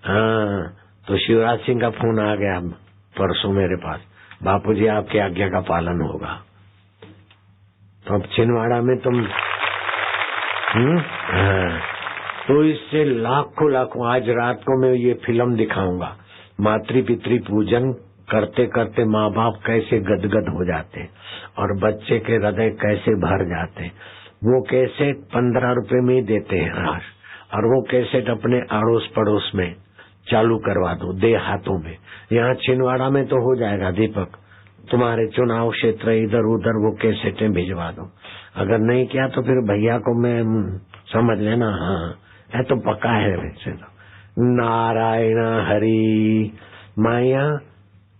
हाँ, तो शिवराज सिंह का फोन आ गया परसों मेरे पास, बापूजी आपकी आज्ञा का पालन होगा। तो अब छिंदवाड़ा में तुम तो इससे लाखों लाखों, आज रात को मैं ये फिल्म दिखाऊंगा, मातृ पितृ पूजन करते करते माँ बाप कैसे गदगद हो जाते और बच्चे के हृदय कैसे भर जाते। वो कैसेट 15 रुपए में ही देते हैं आज, और वो कैसेट अपने अड़ोस पड़ोस में चालू करवा दो, दे हाथों में। यहाँ छिंदवाड़ा में तो हो जाएगा दीपक, तुम्हारे चुनाव क्षेत्र इधर उधर वो कैसेटें भिजवा दो। अगर नहीं किया तो फिर भैया को मैं समझ लेना, हाँ है तो पक्का है वैसे तो। नारायण हरि। माया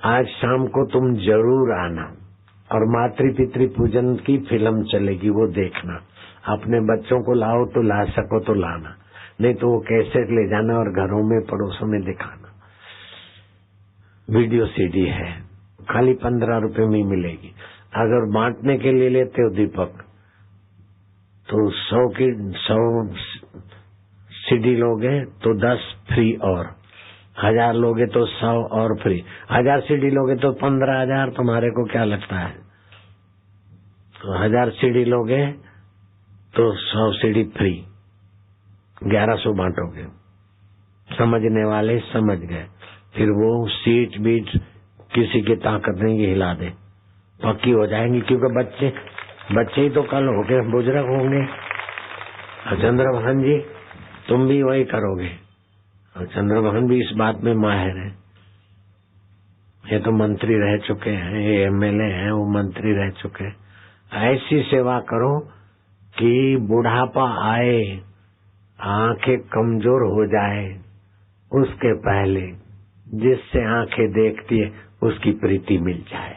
आज शाम को तुम जरूर आना, और मातृ पितृ पूजन की फिल्म चलेगी, वो देखना। अपने बच्चों को लाओ तो ला सको तो लाना, नहीं तो वो कैसेट ले जाना और घरों में पड़ोसों में दिखाना। वीडियो सीडी है, खाली 15 रुपए में मिलेगी। अगर बांटने के लिए लेते हो दीपक तो 100 सीडी लोगे तो 10 फ्री, और 1000 लोगे तो 100 और फ्री। 1000 सीडी लोगे तो 15,000। तुम्हारे को क्या लगता है? तो 1000 सीडी लोगे तो 100 सीडी फ्री, 1100 बांटोगे। समझने वाले समझ गए। फिर वो सीट बीट किसी की ताकत नहीं हिला दे, पक्की हो जाएंगी, क्योंकि बच्चे ही तो कल होंगे, बुजुर्ग होंगे। चंद्रभान जी तुम भी वही करोगे, और चंद्रभान भी इस बात में माहिर है। ये तो मंत्री रह चुके हैं, ये एमएलए हैं, वो मंत्री रह चुके हैं। ऐसी सेवा करो कि बुढ़ापा आए, आंखें कमजोर हो जाए उसके पहले जिससे आंखें देखती है उसकी प्रीति मिल जाए।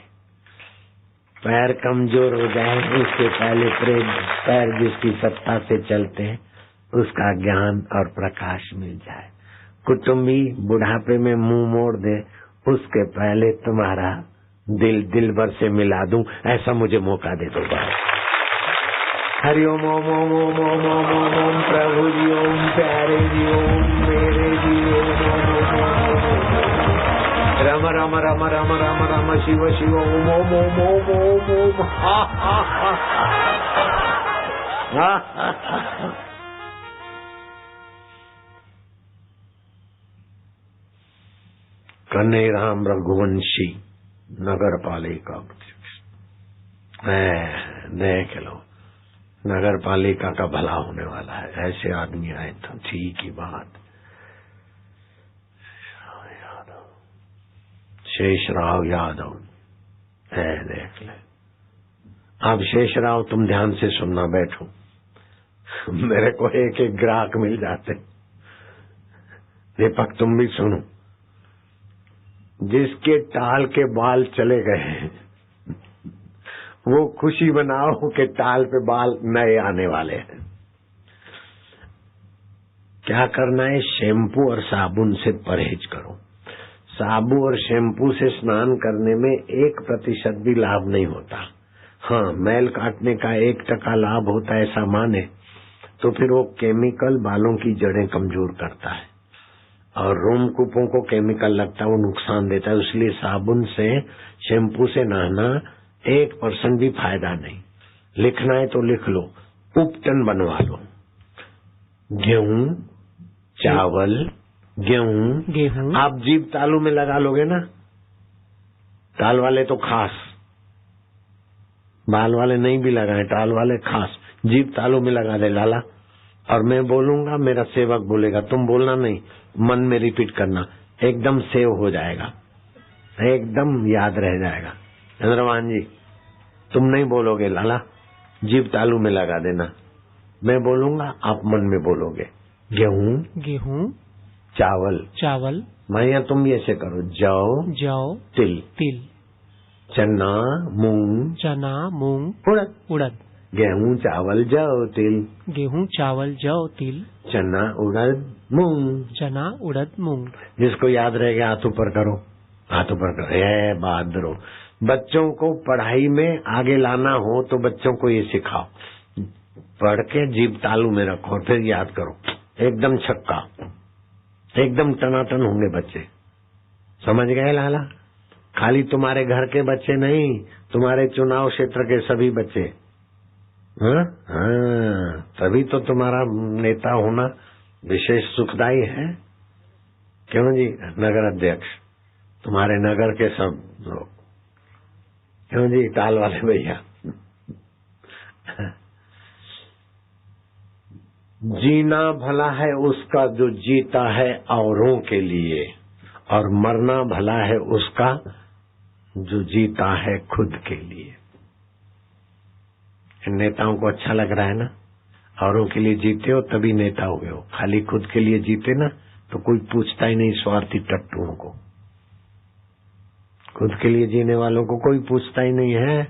पैर कमजोर हो जाए उसके पहले पैर जिसकी सत्ता से चलते हैं उसका ज्ञान और प्रकाश मिल जाए। कुटुंबी बुढ़ापे में मुंह मोड़ दे उसके पहले तुम्हारा दिल भर से मिला दूं, ऐसा मुझे मौका दे दो। हरि ओम ओम ओम ओम ओम ओम ओम ओम प्रभु जी ओम, प्यारे जी ओम, मेरे जी ओम, राम राम राम राम राम राम शिव शिव ओम ओम ओम ओम ओम ओम। कन्हैयाराम रघुवंशी नगर पालिका, देख लो नगर पालिका का भला होने वाला है। ऐसे आदमी आए तो ठीक ही बात। शेषराव यादव है, देख ले। अब शेषराव तुम ध्यान से सुनना, बैठो। मेरे को एक एक ग्राहक मिल जाते। दीपक तुम भी सुनो। जिसके टाल के बाल चले गए वो खुशी मनाओ कि टाल पे बाल नए आने वाले हैं। क्या करना है? शैम्पू और साबुन से परहेज करो। साबुन और शैम्पू से स्नान करने में 1% भी लाभ नहीं होता। हाँ, मैल काटने का 1% लाभ होता है, ऐसा माने तो फिर वो केमिकल बालों की जड़ें कमजोर करता है, और रोमकूपों को केमिकल लगता है, वो नुकसान देता है। इसलिए साबुन से शैम्पू से नहाना 1% भी फायदा नहीं। लिखना है तो लिख लो, उपटन बनवा लो। गेहूं, चावल, गेहूं आप जीभ तालू में लगा लोगे ना, टाल वाले तो खास, बाल वाले नहीं भी लगाए, टाल वाले खास, जीभ तालू में लगा दे लाला। और मैं बोलूंगा, मेरा सेवक बोलेगा, तुम बोलना नहीं, मन में रिपीट करना, एकदम सेव हो जाएगा, एकदम याद रह जाएगा। चंद्रभान जी तुम नहीं बोलोगे लाला, जीभ तालू में लगा देना, मैं बोलूंगा आप मन में बोलोगे। गेहूं, चावल, मैया तुम भी ऐसे करो, जौ, तिल, चना, मूंग, उड़द। गेहूं, चावल, जौ, तिल, चना, उड़द, मूंग। जिसको याद रहेगा हाथ ऊपर करो, हाथ ऊपर करो। बहादुर, बच्चों को पढ़ाई में आगे लाना हो तो बच्चों को ये सिखाओ, पढ़ के जीभ तालू में रखो और फिर याद करो, एकदम छक्का, एकदम टनाटन होंगे बच्चे। समझ गए लाला? खाली तुम्हारे घर के बच्चे नहीं, तुम्हारे चुनाव क्षेत्र के सभी बच्चे। हाँ, तभी तो तुम्हारा नेता होना विशेष सुखदायी है। क्यों जी? नगर अध्यक्ष, तुम्हारे नगर के सब लोग। क्यों जी? ताल वाले भैया। जीना भला है उसका जो जीता है औरों के लिए, और मरना भला है उसका जो जीता है खुद के लिए। इन नेताओं को अच्छा लग रहा है ना, औरों के लिए जीते हो तभी नेता हुए हो। खाली खुद के लिए जीते ना तो कोई पूछता ही नहीं, स्वार्थी टट्टुओं को। खुद के लिए जीने वालों को कोई पूछता ही नहीं है।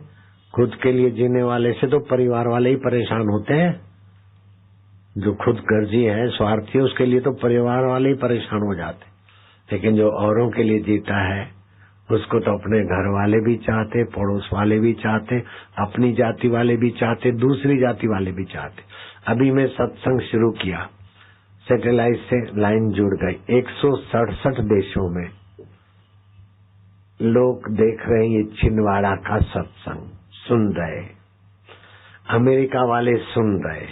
खुद के लिए जीने वाले से तो परिवार वाले ही परेशान होते हैं। जो खुद गर्जी है, स्वार्थी है, उसके लिए तो परिवार वाले ही परेशान हो जाते। लेकिन जो औरों के लिए जीता है उसको तो अपने घर वाले भी चाहते, पड़ोस वाले भी चाहते, अपनी जाति वाले भी चाहते, दूसरी जाति वाले भी चाहते। अभी मैं सत्संग शुरू किया, सैटेलाइट से लाइन जुड़ गई। 167 देशों में लोग देख रहे हैं ये छिंदवाड़ा का सत्संग, सुन रहे। अमेरिका वाले सुन रहे,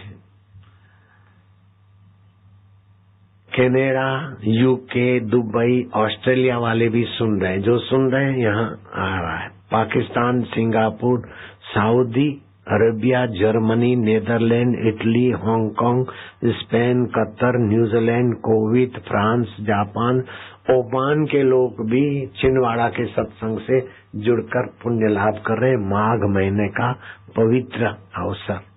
कनाडा, यूके, दुबई, ऑस्ट्रेलिया वाले भी सुन रहे हैं। जो सुन रहे हैं यहाँ आ रहा है। Pakistan, Singapore, Saudi Arabia, Germany, Netherlands, Italy, Hong Kong, Spain, Qatar, New Zealand, Kuwait, France, Japan, Oman के लोग भी छिंदवाड़ा के सत्संग से जुड़कर पुण्य लाभ कर रहे। माघ महीने का पवित्र अवसर।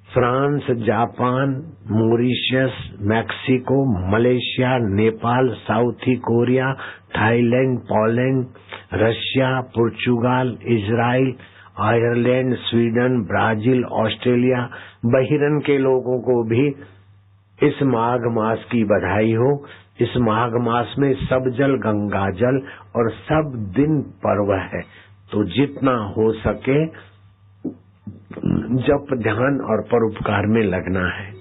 France, Japan, Mauritius, Mexico, Malaysia, Nepal, South Korea, Thailand, Poland, Russia, पुर्तगाल, Israel, Ireland, Sweden, Brazil, Australia, Bahrain के लोगों को भी इस माघ मास की बधाई हो। इस माघ मास में सब जल गंगा जल और सब दिन पर्व है, तो जितना हो सके जप, ध्यान और परोपकार में लगना है।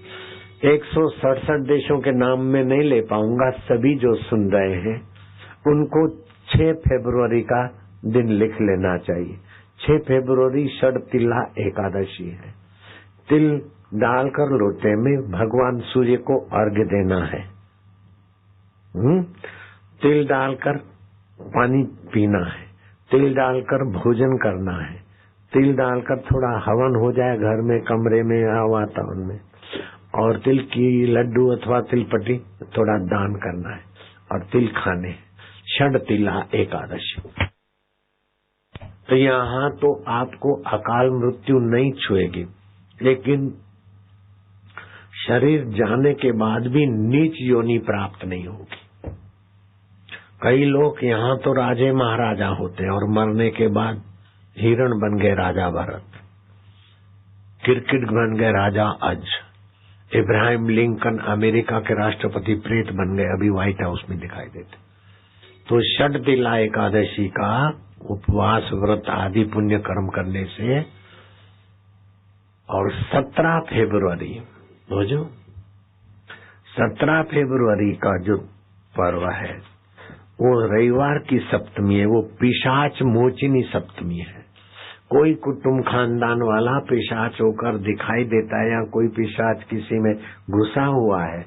167 देशों के नाम में नहीं ले पाऊंगा, सभी जो सुन रहे हैं उनको 6 फरवरी का दिन लिख लेना चाहिए। 6 फरवरी षडतिला एकादशी है। तिल डालकर लोटे में भगवान सूर्य को अर्घ्य देना है। तिल डालकर पानी पीना है, तिल डालकर भोजन करना है, तिल डालकर थोड़ा हवन हो जाए घर में, कमरे में या वातावरण में, और तिल की लड्डू अथवा तिलपट्टी थोड़ा दान करना है और तिल खाने। षडतिला एकादशी। तो यहाँ तो आपको अकाल मृत्यु नहीं छुएगी, लेकिन शरीर जाने के बाद भी नीच योनि प्राप्त नहीं होगी। कई लोग यहाँ तो राजे महाराजा होते हैं और मरने के बाद हिरण बन गए राजा भरत, क्रिकेट बन गए राजा अज, इब्राहिम लिंकन अमेरिका के राष्ट्रपति प्रेत बन गए, अभी व्हाइट हाउस में दिखाई देते। तो षडतिला एकादशी का उपवास, व्रत आदि पुण्य कर्म करने से, और 17 फरवरी, बुझो 17 फरवरी का जो पर्व है वो रविवार की सप्तमी है, वो पिशाच मोचिनी सप्तमी है। कोई कुटुंब खानदान वाला पिशाच होकर दिखाई देता है या कोई पिशाच किसी में घुसा हुआ है,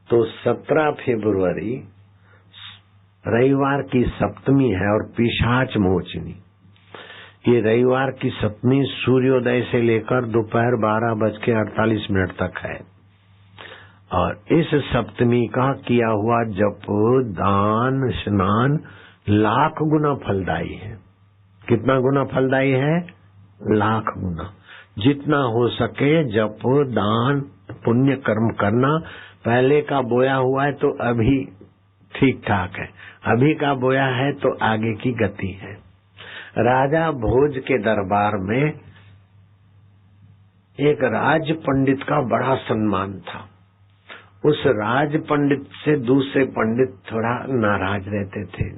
तो 17 फरवरी रविवार की सप्तमी है और पिशाच मोचनी। ये रविवार की सप्तमी सूर्योदय से लेकर दोपहर 12:48 तक है, और इस सप्तमी का किया हुआ जप, दान, स्नान लाख गुना फलदायी है। कितना गुना फलदायी है? लाख गुना। जितना हो सके जप, दान, पुण्य कर्म करना। पहले का बोया हुआ है तो अभी ठीक ठाक है, अभी का बोया है तो आगे की गति है। राजा भोज के दरबार में एक राज पंडित का बड़ा सम्मान था। उस राज पंडित से दूसरे पंडित थोड़ा नाराज रहते थे।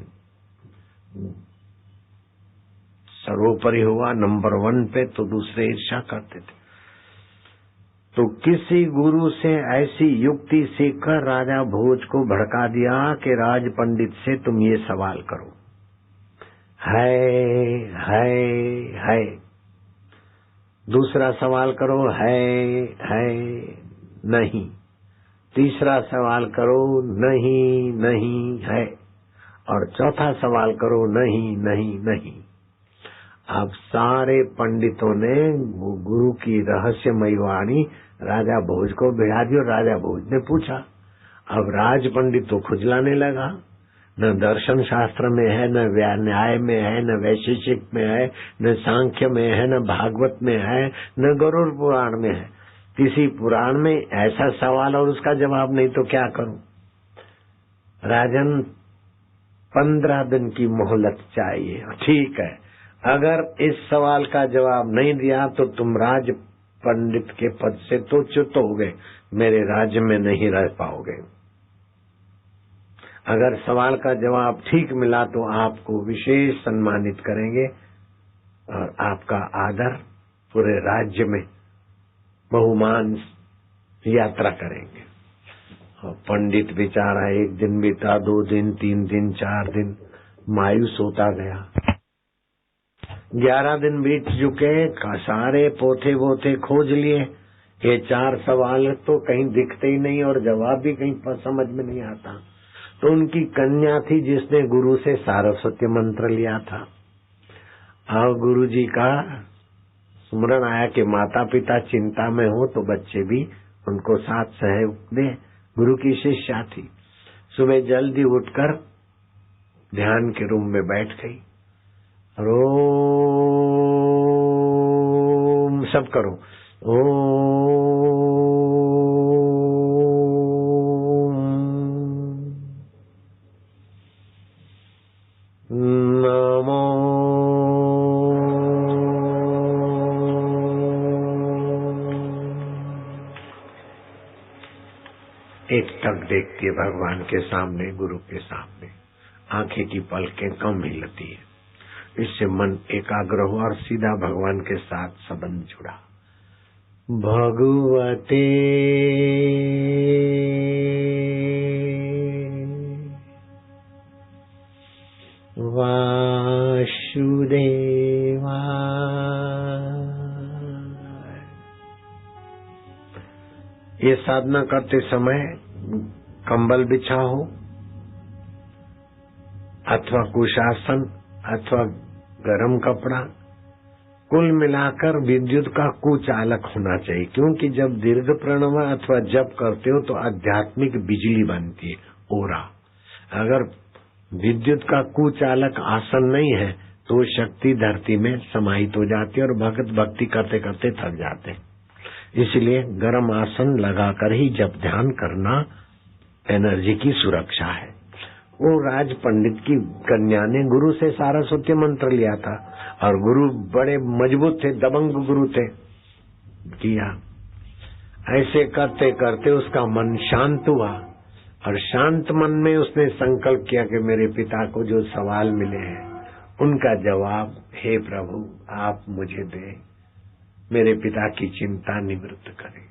सर्वोपरि हुआ नंबर 1 पे तो दूसरे ईर्ष्या करते थे। तो किसी गुरु से ऐसी युक्ति सीखकर राजा भोज को भड़का दिया कि राज पंडित से तुम ये सवाल करो है। दूसरा सवाल करो, है नहीं। तीसरा सवाल करो, नहीं है। और चौथा सवाल करो, नहीं। अब सारे पंडितों ने गुरु की रहस्यमयी वाणी राजा भोज को भिड़ा दी और राजा भोज ने पूछा। अब राज पंडित तो खुजलाने लगा, न दर्शन शास्त्र में है, न न्याय में है, न वैशेषिक में है, न सांख्य में है, न भागवत में है, न गरुड़ पुराण में है। किसी पुराण में ऐसा सवाल और उसका जवाब नहीं तो क्या करूं? राजन 15 दिन की मोहलत चाहिए। ठीक है, अगर इस सवाल का जवाब नहीं दिया तो तुम राज पंडित के पद से तो च्युत हो गए, मेरे राज्य में नहीं रह पाओगे। अगर सवाल का जवाब ठीक मिला तो आपको विशेष सम्मानित करेंगे और आपका आदर पूरे राज्य में बहुमान यात्रा करेंगे। और पंडित बेचारा 1 दिन बीता, 2 दिन, 3 दिन, 4 दिन मायूस होता गया। 11 दिन बीत चुके, सारे पोथे वोथे खोज लिए, ये 4 सवाल तो कहीं दिखते ही नहीं और जवाब भी कहीं समझ में नहीं आता। तो उनकी कन्या थी जिसने गुरु से सारस्वती मंत्र लिया था। और गुरु जी का स्मरण आया कि माता पिता चिंता में हो तो बच्चे भी उनको साथ सहयोग दे। गुरु की शिष्या थी। सुबह जल्दी उठकर ध्यान के रूम में बैठ गई। ओम सब करो, नमो एकटक देखती है भगवान के सामने, गुरु के सामने। आंखें की पलकें कम हिलती है। इससे मन एकाग्र हुआ और सीधा भगवान के साथ संबंध जुड़ा। भगवते वासुदेवा। ये साधना करते समय कंबल बिछा हो अथवा कुशासन अथवा गरम कपड़ा, कुल मिलाकर विद्युत का कुचालक होना चाहिए। क्योंकि जब दीर्घ प्रणव अथवा जप करते हो तो आध्यात्मिक बिजली बनती है, ओरा। अगर विद्युत का कुचालक आसन नहीं है तो शक्ति धरती में समाहित हो जाती है और भक्त भक्ति करते करते थक जाते। इसलिए गरम आसन लगाकर ही जप ध्यान करना एनर्जी की सुरक्षा है। वो राज पंडित की कन्या ने गुरु से सारस्वती मंत्र लिया था और गुरु बड़े मजबूत थे, दबंग गुरु थे। किया ऐसे करते करते उसका मन शांत हुआ और शांत मन में उसने संकल्प किया कि मेरे पिता को जो सवाल मिले हैं उनका जवाब हे प्रभु आप मुझे दे, मेरे पिता की चिंता निवृत्त करें।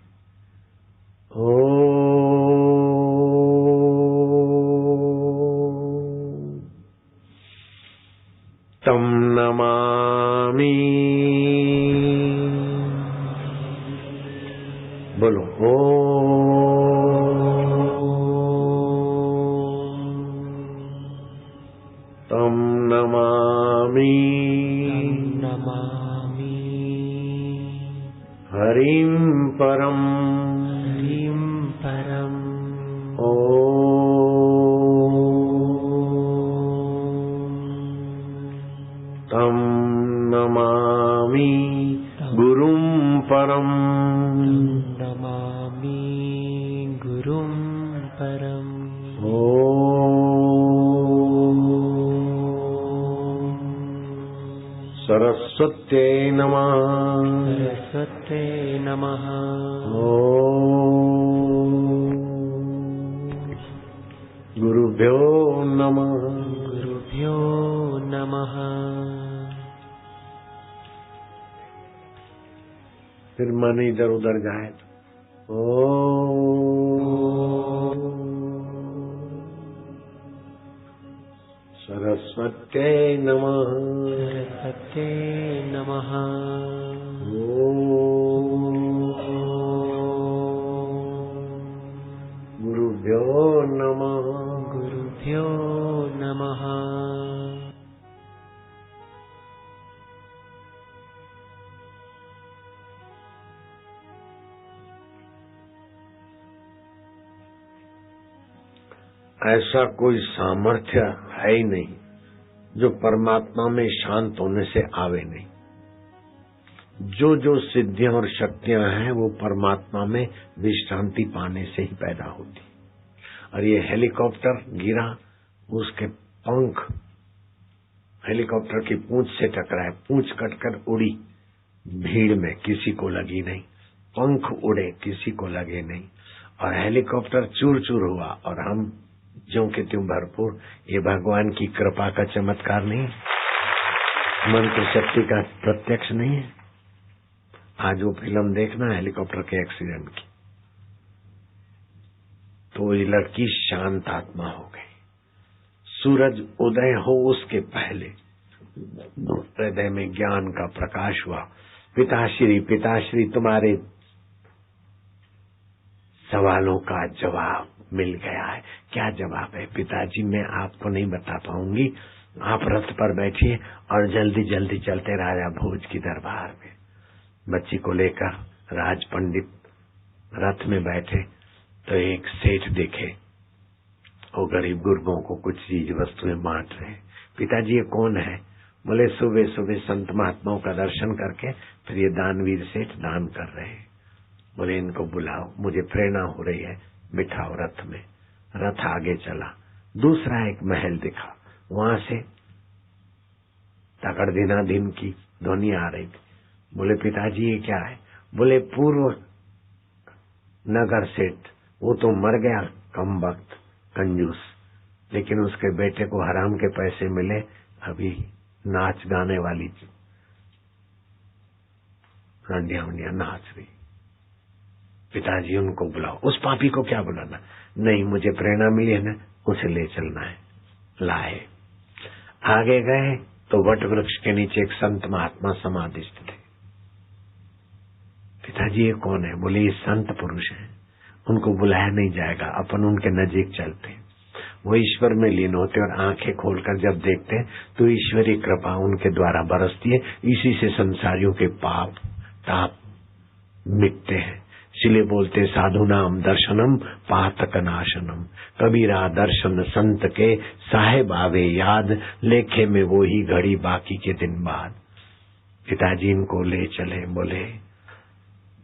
तम नमामि, बोलो तम नमामि हरिं परम तम नमामि गुरुं परम सरस्वत्यै नमः गुरुभ्यो नमः। फिर मन इधर उधर जाए तो सरस्वत्यै नमः गणपते नमः। गुरुभ्यो नमः। गुरुभ्यो नमः। ऐसा कोई सामर्थ्य है ही नहीं जो परमात्मा में शांत होने से आवे नहीं। जो जो सिद्धियां और शक्तियां हैं वो परमात्मा में विश्रांति पाने से ही पैदा होती। और ये हेलीकॉप्टर गिरा, उसके पंख हेलीकॉप्टर की पूंछ से टकराए, पूंछ कटकर उड़ी, भीड़ में किसी को लगी नहीं, पंख उड़े किसी को लगे नहीं, और हेलीकॉप्टर चूर चूर हुआ और हम ज्यों के त्यों भरपूर। ये भगवान की कृपा का चमत्कार नहीं है, मंत्र शक्ति का प्रत्यक्ष नहीं है। आज वो फिल्म देखना हेलीकॉप्टर के एक्सीडेंट की, तो ये लड़की शांत आत्मा हो गई। सूरज उदय हो उसके पहले हृदय में ज्ञान का प्रकाश हुआ। पिताश्री तुम्हारे सवालों का जवाब मिल गया है। क्या जवाब है? पिताजी मैं आपको नहीं बता पाऊंगी, आप रथ पर बैठिए और जल्दी जल्दी चलते राजा भोज की दरबार में। बच्ची को लेकर राज पंडित रथ में बैठे तो एक सेठ देखे, वो गरीब गुरबों को कुछ चीज वस्तुएं बांट रहे। पिताजी ये कौन है? बोले सुबह सुबह संत महात्माओं का दर्शन करके फिर ये दानवीर सेठ दान कर रहे हैं। बोले इनको बुलाओ, मुझे प्रेरणा हो रही है, बिठाओ रथ में। रथ आगे चला, दूसरा एक महल दिखा, वहां से तकड़ दिना दिन की ध्वनि आ रही थी। बोले पिताजी ये क्या है? बोले पूर्व नगर सेठ, वो तो मर गया कम वक्त कंजूस, लेकिन उसके बेटे को हराम के पैसे मिले, अभी नाच गाने वाली रंडिया वंडिया नाच रही। पिताजी उनको बुलाओ। उस पापी को क्या बुलाना? नहीं, मुझे प्रेरणा मिली है ना, उसे ले चलना है। लाए, आगे गए तो वट वृक्ष के नीचे एक संत महात्मा समाधिस्थ थे। पिताजी ये कौन है? बोले ये संत पुरुष हैं, उनको बुलाया नहीं जाएगा, अपन उनके नजीक चलते। वो ईश्वर में लीन होते और आंखें खोलकर जब देखते तो ईश्वरीय कृपा उनके द्वारा बरसती है। इसी से संसारियों के पाप ताप मिटते हैं। इसलिए बोलते साधु नाम दर्शनम पातक नाशनम। कबीरा दर्शन संत के साहेब आवे याद, लेखे में वो ही घड़ी बाकी के दिन बाद। पिताजी इनको ले चले। बोले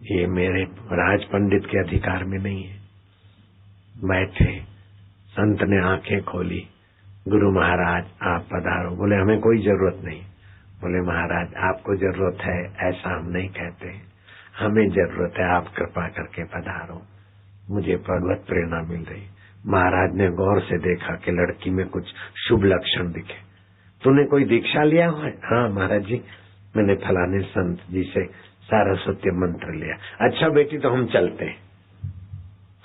ये मेरे राज पंडित के अधिकार में नहीं है। बैठे, संत ने आंखें खोली। गुरु महाराज आप पधारो। बोले हमें कोई जरूरत नहीं। बोले महाराज आपको जरूरत है ऐसा हम नहीं कहते, हमें जरूरत है, आप कृपा करके पधारो, मुझे भगवत प्रेरणा मिल रही। महाराज ने गौर से देखा कि लड़की में कुछ शुभ लक्षण दिखे। तूने कोई दीक्षा लिया है? हाँ महाराज जी, मैंने फलाने संत जी से सारस्वती मंत्र लिया। अच्छा बेटी तो हम चलते हैं।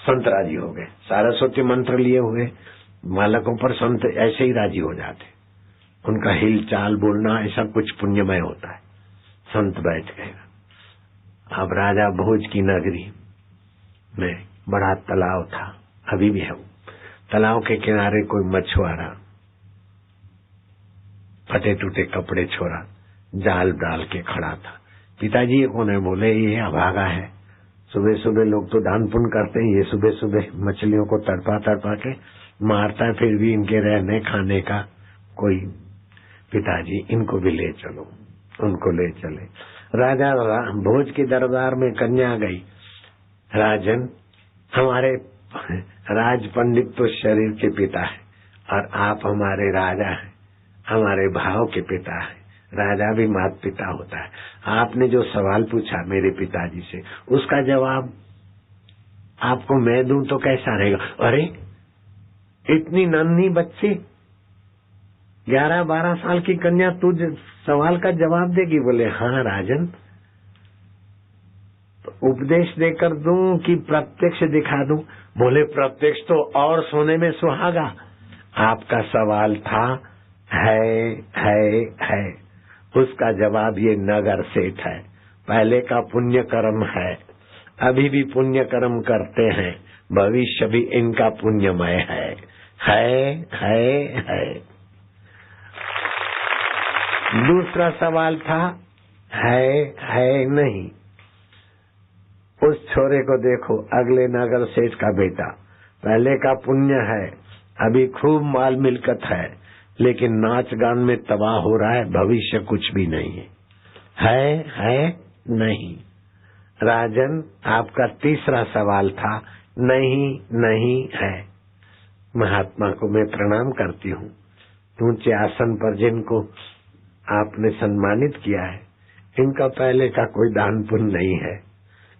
संत राजी हो गए। सारस्वती मंत्र लिए हुए बालकों पर संत ऐसे ही राजी हो जाते, उनका हिल चाल बोलना ऐसा कुछ पुण्यमय होता है। संत बैठ गए। अब राजा भोज की नगरी में बड़ा तालाब था, अभी भी है। तालाब के किनारे कोई मछुआरा फटे टूटे कपड़े छोड़ा जाल डाल के खड़ा था। पिताजी ये कौन है? बोले ये अभागा है, सुबह सुबह लोग तो दान पुण्य करते हैं, ये सुबह सुबह मछलियों को तड़पा तड़पा के मारता है, फिर भी इनके रहने खाने का कोई। पिताजी इनको भी ले चलो। उनको ले चले। राजा भोज के दरबार में कन्या गई, राजन हमारे राज पंडित तो शरीर के पिता है और आप हमारे राजा हैं, हमारे भाव के पिता हैं। राजा भी माता पिता होता है। आपने जो सवाल पूछा मेरे पिताजी से, उसका जवाब आपको मैं दूं तो कैसा रहेगा? अरे इतनी नन्ही बच्ची 11-12 साल की कन्या तुझ सवाल का जवाब देगी? बोले हाँ राजन। तो उपदेश देकर दूं कि प्रत्यक्ष दिखा दूं? बोले प्रत्यक्ष तो और सोने में सुहागा। आपका सवाल था है। उसका जवाब ये नगर सेठ है। पहले का पुण्य कर्म है, अभी भी पुण्य कर्म करते हैं, भविष्य भी इनका पुण्यमय है। दूसरा सवाल था है नहीं। उस छोरे को देखो, अगले नगर सेठ का बेटा, पहले का पुण्य है, अभी खूब माल मिलकत है, लेकिन नाच गान में तबाह हो रहा है, भविष्य कुछ भी नहीं है नहीं। राजन, आपका तीसरा सवाल था नहीं है। महात्मा को मैं प्रणाम करती हूँ। ऊंचे आसन पर जिनको आपने सम्मानित किया है, इनका पहले का कोई दान पुण्य नहीं है,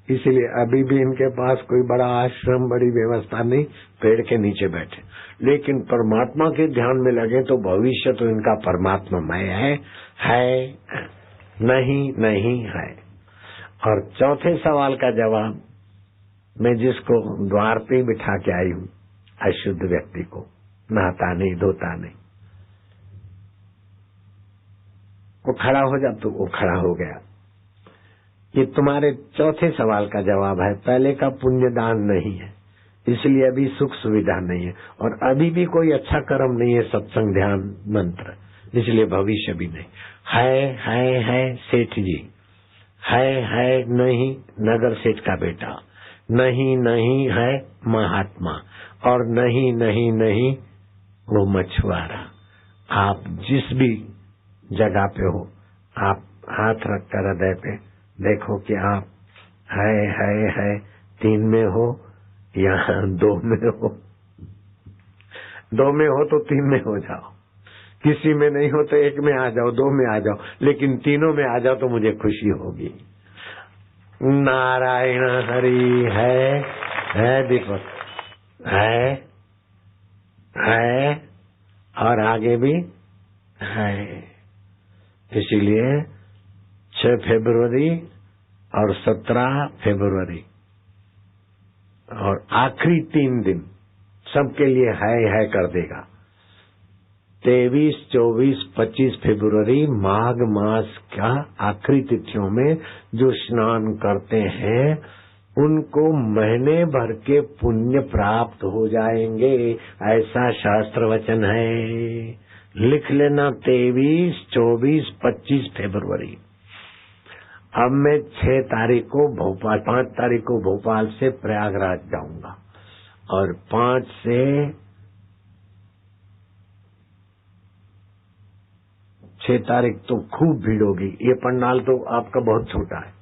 इसलिए अभी भी इनके पास कोई बड़ा आश्रम, बड़ी व्यवस्था नहीं, पेड़ के नीचे बैठे। लेकिन परमात्मा के ध्यान में लगे तो भविष्य तो इनका परमात्मामय है नहीं है। और चौथे सवाल का जवाब मैं जिसको द्वार पे बिठा के आई हूँ, अशुद्ध व्यक्ति को, नहाता नहीं धोता नहीं, वो खड़ा हो जा तो वो खड़ा हो गया। ये तुम्हारे चौथे सवाल का जवाब है। पहले का पुण्य दान नहीं है, इसलिए अभी सुख सुविधा नहीं है, और अभी भी कोई अच्छा कर्म नहीं है, सत्संग ध्यान मंत्र, इसलिए भविष्य भी नहीं है। सेठ जी है नहीं, नगर सेठ का बेटा, नहीं है महात्मा, और नहीं वो मछुआरा। आप जिस भी जगह पे हो, आप हाथ रख कर हृदय पे देखो कि आप है 3 में हो या 2 में हो। 2 में हो तो 3 में हो जाओ, किसी में नहीं हो तो 1 में आ जाओ, 2 में आ जाओ, लेकिन तीनों में आ जाओ तो मुझे खुशी होगी। नारायण हरि है दीपक, है और आगे भी है। इसीलिए 6 फरवरी और 17 फरवरी और आखिरी 3 दिन सबके लिए है कर देगा। 23, 24, 25 फरवरी माघ मास का आखिरी तिथियों में जो स्नान करते हैं उनको महीने भर के पुण्य प्राप्त हो जाएंगे, ऐसा शास्त्र वचन है। लिख लेना 23, 24, 25 फरवरी। अब मैं 6 तारीख को भोपाल, 5 तारीख को भोपाल से प्रयागराज जाऊंगा, और 5 से 6 तारीख तो खूब भीड़ होगी। ये पंडाल तो आपका बहुत छोटा है।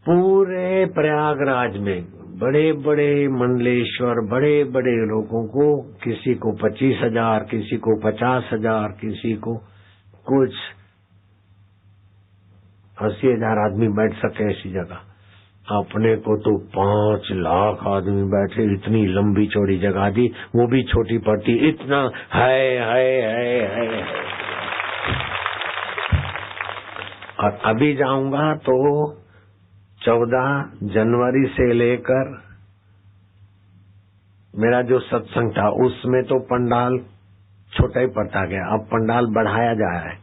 पूरे प्रयागराज में बड़े बड़े मंडलेश्वर, बड़े बड़े लोगों को, किसी को 25,000, किसी को 50,000, किसी को कुछ 80,000 आदमी बैठ सके ऐसी जगह। अपने को तो 5 लाख आदमी बैठे, इतनी लंबी चौड़ी जगह दी, वो भी छोटी पड़ती, इतना है। और अभी जाऊंगा तो 14 जनवरी से लेकर मेरा जो सत्संग था उसमें तो पंडाल छोटा ही पड़ता गया, अब पंडाल बढ़ाया जा रहा है,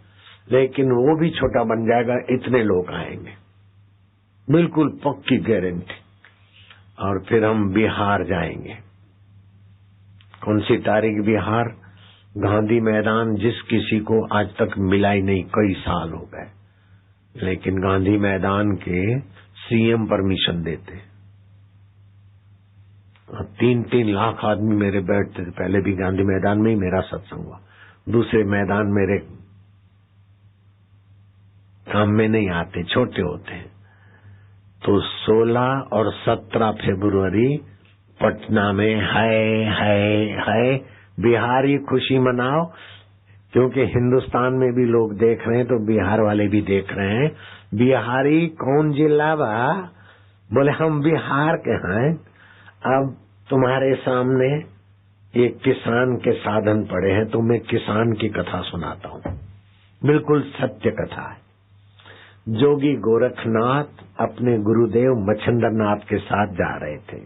लेकिन वो भी छोटा बन जाएगा, इतने लोग आएंगे, बिल्कुल पक्की गारंटी। और फिर हम बिहार जाएंगे। कौन सी तारीख? बिहार गांधी मैदान, जिस किसी को आज तक मिला ही नहीं, कई साल हो गए, लेकिन गांधी मैदान के सीएम परमिशन देते। 3-3 लाख आदमी मेरे बैठते थे। पहले भी गांधी मैदान में ही मेरा सत्संग हुआ, दूसरे मैदान मेरे काम में नहीं आते, छोटे होते हैं। तो 16 और 17 फरवरी पटना में है। बिहारी खुशी मनाओ, क्योंकि हिंदुस्तान में भी लोग देख रहे हैं तो बिहार वाले भी देख रहे हैं। बिहारी कौन जिला बा? बोले हम बिहार के हैं। अब तुम्हारे सामने एक किसान के साधन पड़े हैं, तो मैं किसान की कथा सुनाता हूँ, बिल्कुल सत्य कथा है। जोगी गोरखनाथ अपने गुरुदेव मच्छिंद्रनाथ के साथ जा रहे थे।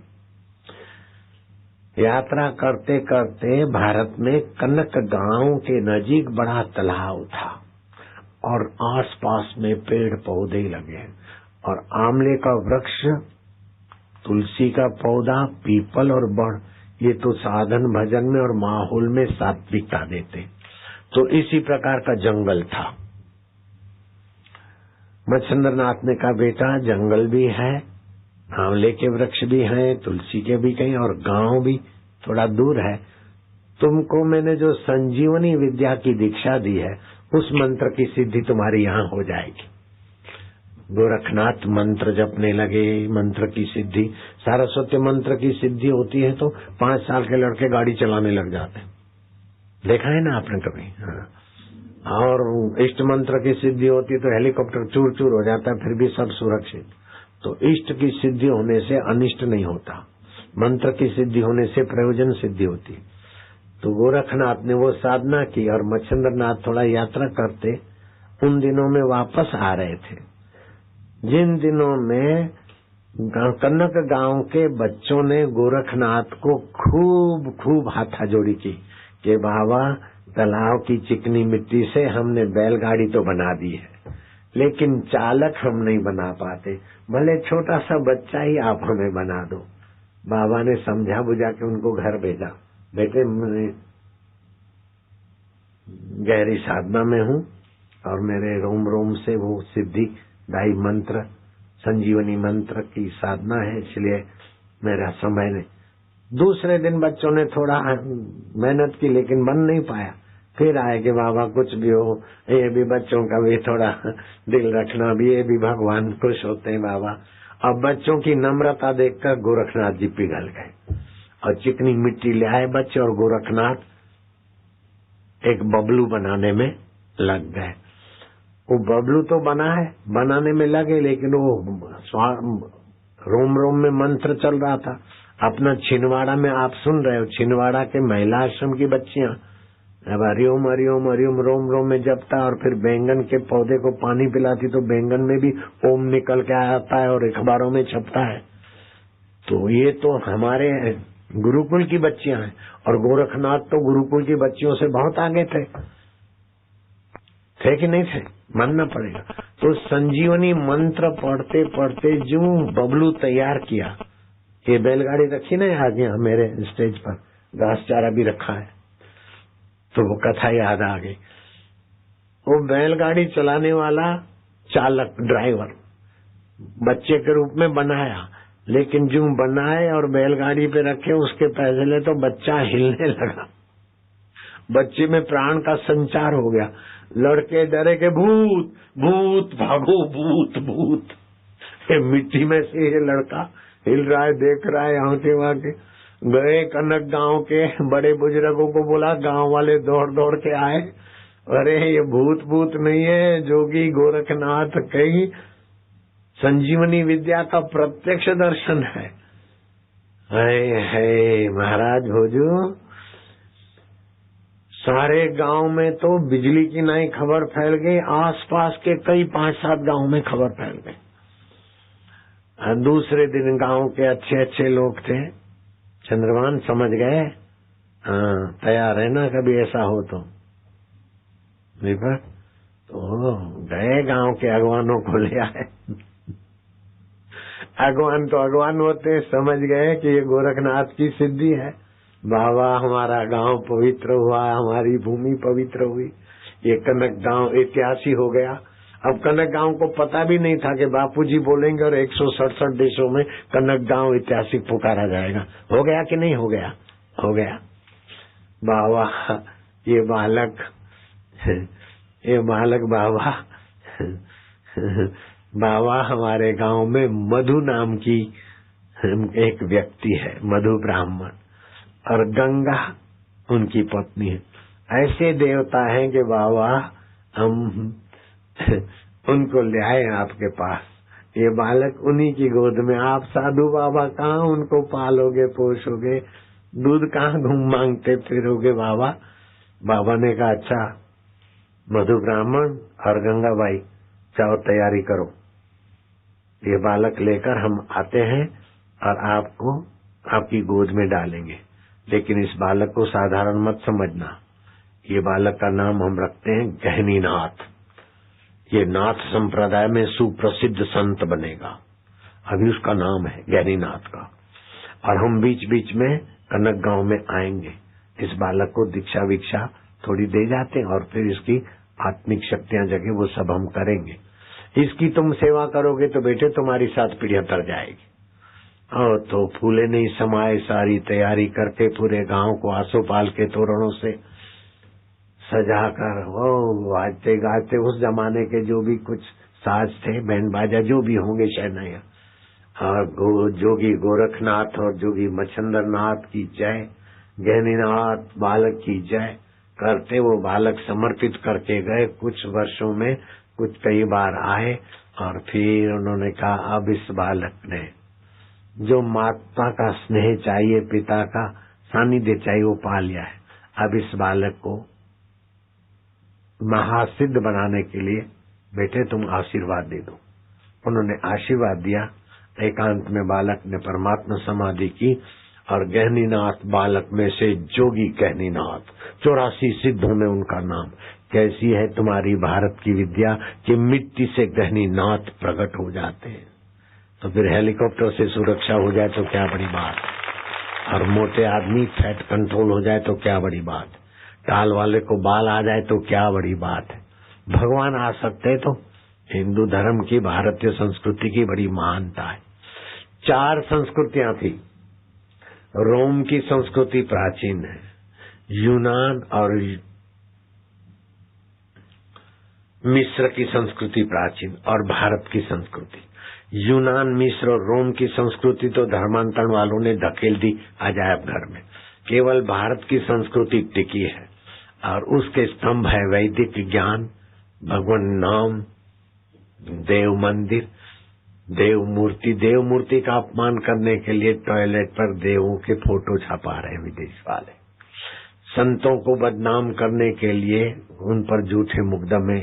यात्रा करते करते भारत में कनक गांव के नजीक बड़ा तालाब था। और आसपास में पेड़ पौधे लगे हैं, और आंवले का वृक्ष, तुलसी का पौधा, पीपल और बड़, ये तो साधन भजन में और माहौल में सात्विकता देते। तो इसी प्रकार का जंगल था। मच्छिंद्रनाथ ने कहा, बेटा जंगल भी है, आंवले के वृक्ष भी हैं, तुलसी के भी कहीं, और गांव भी थोड़ा दूर है। तुमको मैंने जो संजीवनी विद्या की दीक्षा दी है, उस मंत्र की सिद्धि तुम्हारी यहाँ हो जाएगी। गोरखनाथ मंत्र जपने लगे, मंत्र की सिद्धि, सारस्वती मंत्र की सिद्धि होती है तो 5 साल के लड़के गाड़ी चलाने लग जाते हैं, देखा है ना आपने कभी? हाँ। और इष्ट मंत्र की सिद्धि होती है तो हेलीकॉप्टर चूर चूर हो जाता है, फिर भी सब सुरक्षित। तो इष्ट की सिद्धि होने से अनिष्ट नहीं होता, मंत्र की सिद्धि होने से प्रयोजन सिद्धि होती। तो गोरखनाथ ने वो साधना की, और मच्छिंद्रनाथ थोड़ा यात्रा करते उन दिनों में वापस आ रहे थे, जिन दिनों में कनक गांव के बच्चों ने गोरखनाथ को खूब खूब हाथाजोड़ी की कि बाबा तालाब की चिकनी मिट्टी से हमने बैलगाड़ी तो बना दी है, लेकिन चालक हम नहीं बना पाते, भले छोटा सा बच्चा ही आप हमें बना दो। बाबा ने समझा बुझा के उनको घर भेजा, बेटे मैं गहरी साधना में हूँ और मेरे रोम रोम से वो सिद्धि दाई मंत्र, संजीवनी मंत्र की साधना है, इसलिए मेरा समय नहीं। दूसरे दिन बच्चों ने थोड़ा मेहनत की, लेकिन बन नहीं पाया। फिर आए कि बाबा कुछ भी हो, ये भी बच्चों का भी थोड़ा दिल रखना, भी ये भी भगवान खुश होते हैं बाबा। अब बच्चों की नम्रता देखकर गोरखनाथ जी पिघल गए और चिकनी मिट्टी ले आए बच्चे, और गोरखनाथ एक बबलू बनाने में लग गए। वो बबलू तो बना है, बनाने में लगे, लेकिन वो रोम रोम में मंत्र चल रहा था। अपना छिंदवाड़ा में आप सुन रहे हो, छिंदवाड़ा के महिला आश्रम की बच्चियां अब हरिओम हरिओम हरिओम रोम रोम में जपता, और फिर बैंगन के पौधे को पानी पिलाती तो बैंगन में भी ओम निकल के आता है और अखबारों में छपता है। तो ये तो हमारे गुरुकुल की बच्चियां हैं, और गोरखनाथ तो गुरुकुल की बच्चियों से बहुत आगे थे कि नहीं थे, मानना पड़ेगा। तो संजीवनी मंत्र पढ़ते पढ़ते जो बबलू तैयार किया, ये बैलगाड़ी रखी ना आज यहाँ मेरे स्टेज पर, घास चारा भी रखा है, तो वो कथा याद आ गई। वो बैलगाड़ी चलाने वाला चालक, ड्राइवर बच्चे के रूप में बनाया, लेकिन जो बनाए और बैलगाड़ी पे रखे उसके पहले तो बच्चा हिलने लगा, बच्चे में प्राण का संचार हो गया। लड़के डरे के भूत भूत भागो, भूत भूत। ये मिट्टी में से ये लड़का हिल रहा है, देख रहा है, आंखें वाके गए कनक गांव के बड़े बुजुर्गों को बोला, गांव वाले दौड़ दौड़ के आए, अरे ये भूत भूत नहीं है, जोगी गोरखनाथ कई संजीवनी विद्या का प्रत्यक्ष दर्शन है। है महाराज भोजू, सारे गांव में तो बिजली की नई खबर फैल गई, आसपास के कई 5-7 गांव में खबर फैल गई। दूसरे दिन गांव के अच्छे अच्छे लोग थे, चंद्रभान समझ गए, हाँ तैयार है ना कभी ऐसा हो तो गए गांव के अगवानों को ले आए। अगवान तो अगवान होते, समझ गए कि ये गोरखनाथ की सिद्धि है। बाबा हमारा गांव पवित्र हुआ, हमारी भूमि पवित्र हुई, ये कनक गांव ऐतिहासिक हो गया। अब कनक गांव को पता भी नहीं था कि बापूजी बोलेंगे और 167 देशों में कनक गांव ऐतिहासिक पुकारा जाएगा। हो गया कि नहीं हो गया? हो गया। बाबा ये बालक बाबा हमारे गांव में मधु नाम की एक व्यक्ति है, मधु ब्राह्मण, और गंगा उनकी पत्नी है। ऐसे देवता हैं कि बाबा हम उनको ले आए आपके पास। ये बालक उन्हीं की गोद में, आप साधु बाबा कहाँ उनको पालोगे पोषोगे, दूध कहाँ घूम मांगते फिरोगे बाबा। बाबा ने कहा अच्छा, मधु ब्राह्मण और गंगाबाई जाओ तैयारी करो, ये बालक लेकर हम आते हैं और आपको आपकी गोद में डालेंगे, लेकिन इस बालक को साधारण मत समझना। ये बालक का नाम हम रखते हैं गहनीनाथ। ये नाथ संप्रदाय में सुप्रसिद्ध संत बनेगा। अभी उसका नाम है गहनीनाथ का। और हम बीच बीच में कनक गांव में आएंगे, इस बालक को दीक्षा वीक्षा थोड़ी दे जाते हैं और फिर इसकी आत्मिक शक्तियां जगे, वो सब हम करेंगे। इसकी तुम सेवा करोगे तो बेटे तुम्हारी 7 पीढ़ियां तर जाएगी। और तो फूले नहीं समाये सारी तैयारी करके पूरे गांव को आसोपाल के तोरणों से सजाकर वो गाते गाते, उस जमाने के जो भी कुछ साज थे, बैंड बाजा जो भी होंगे शहनाइयां, और जोगी गोरखनाथ और जोगी मच्छंदर नाथ की जय, गहनीनाथ बालक की जय करते वो बालक समर्पित करके गए। कुछ वर्षों में कुछ कई बार आए और फिर उन्होंने कहा अब इस बालक ने जो माता का स्नेह चाहिए, पिता का सानिध्य चाहिए, वो पा लिया है। अब इस बालक को महासिद्ध बनाने के लिए बेटे तुम आशीर्वाद दे दो। उन्होंने आशीर्वाद दिया। एकांत में बालक ने परमात्मा समाधि की और गहनीनाथ बालक में से जोगी गहनीनाथ, 84 सिद्धों में उनका नाम। कैसी है तुम्हारी भारत की विद्या कि मिट्टी से गहनीनाथ प्रकट हो जाते हैं। तो फिर हेलीकॉप्टर से सुरक्षा हो जाए तो क्या बड़ी बात, और मोटे आदमी फैट कंट्रोल हो जाए तो क्या बड़ी बात, टाल वाले को बाल आ जाए तो क्या बड़ी बात है। भगवान आ सकते तो हिंदू धर्म की, भारतीय संस्कृति की बड़ी महानता है। 4 संस्कृतियां थी। रोम की संस्कृति प्राचीन है, यूनान और मिस्र की संस्कृति प्राचीन, और भारत की संस्कृति। यूनान, मिस्र और रोम की संस्कृति तो धर्मांतरण वालों ने धकेल दी अजायब घर में। केवल भारत की संस्कृति टिकी है और उसके स्तंभ है वैदिक ज्ञान, भगवान नाम, देव मंदिर, देव मूर्ति। देव मूर्ति का अपमान करने के लिए टॉयलेट पर देवों के फोटो छपा रहे विदेश वाले। संतों को बदनाम करने के लिए उन पर झूठे मुकदमे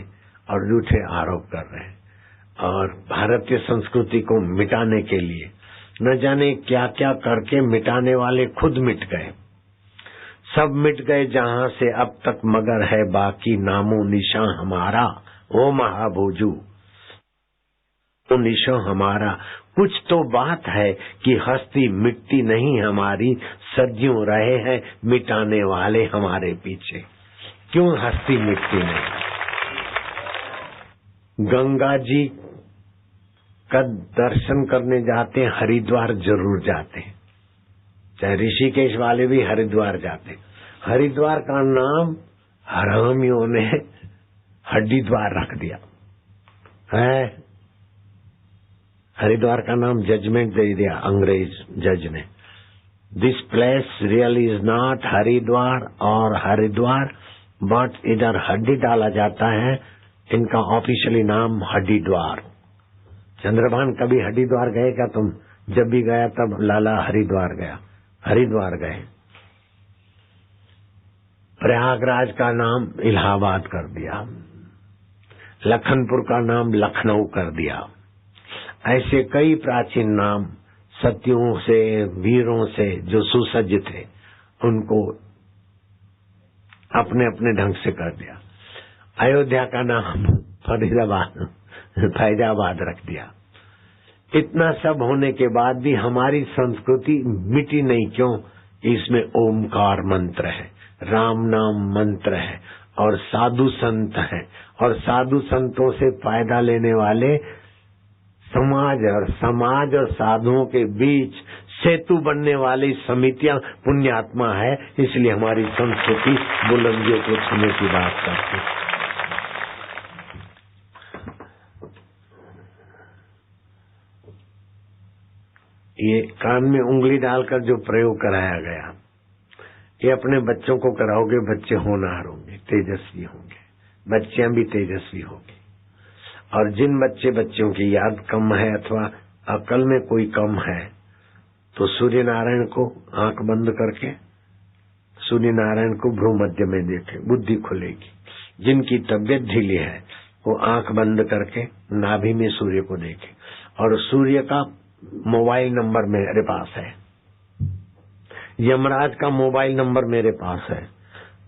और झूठे आरोप कर रहे हैं। और भारतीय संस्कृति को मिटाने के लिए न जाने क्या क्या करके मिटाने वाले खुद मिट गए। सब मिट गए जहां से अब तक, मगर है बाकी नामो निशान हमारा। ओ महाभोजू, तो निशान हमारा। कुछ तो बात है कि हस्ती मिटती नहीं हमारी, सदियों रहे हैं मिटाने वाले हमारे पीछे। क्यों हस्ती मिटती नहीं? गंगा जी का दर्शन करने जाते हैं, हरिद्वार जरूर जाते हैं। चाहे ऋषिकेश वाले भी हरिद्वार जाते। हरिद्वार का नाम हरामियों ने हड्डीद्वार रख दिया है। हरिद्वार का नाम जजमेंट दे दिया अंग्रेज जज ने। This place really is not Haridwar और हरिद्वार, बट इधर हड्डी डाला जाता है। इनका ऑफिशियली नाम हड्डीद्वार। चंद्रभान कभी हरिद्वार गए क्या तुम? जब भी गया तब लाला हरिद्वार गया, हरिद्वार गए। प्रयागराज का नाम इलाहाबाद कर दिया, लखनपुर का नाम लखनऊ कर दिया। ऐसे कई प्राचीन नाम सतियों से, वीरों से जो सुसज्जित थे, उनको अपने अपने ढंग से कर दिया। अयोध्या का नाम फरीदाबाद, फैजाबाद रख दिया। इतना सब होने के बाद भी हमारी संस्कृति मिटी नहीं। क्यों? इसमें ओमकार मंत्र है, राम नाम मंत्र है, और साधु संत है, और साधु संतों से फायदा लेने वाले समाज और साधुओं के बीच सेतु बनने वाली समितियां पुण्यात्मा है। इसलिए हमारी संस्कृति बुलंदियों को छूने की बात करती है। ये कान में उंगली डालकर जो प्रयोग कराया गया, ये अपने बच्चों को कराओगे, बच्चे होनहार होंगे, तेजस्वी होंगे, बच्चियां भी तेजस्वी होगी। और जिन बच्चों की याद कम है अथवा अकल में कोई कम है, तो सूर्य नारायण को आंख बंद करके सूर्य नारायण को भ्रू मध्य में देखे, बुद्धि खुलेगी। जिनकी तबियत ढीली है वो आंख बंद करके नाभि में सूर्य को देखे। और सूर्य का मोबाइल नंबर मेरे पास है, यमराज का मोबाइल नंबर मेरे पास है,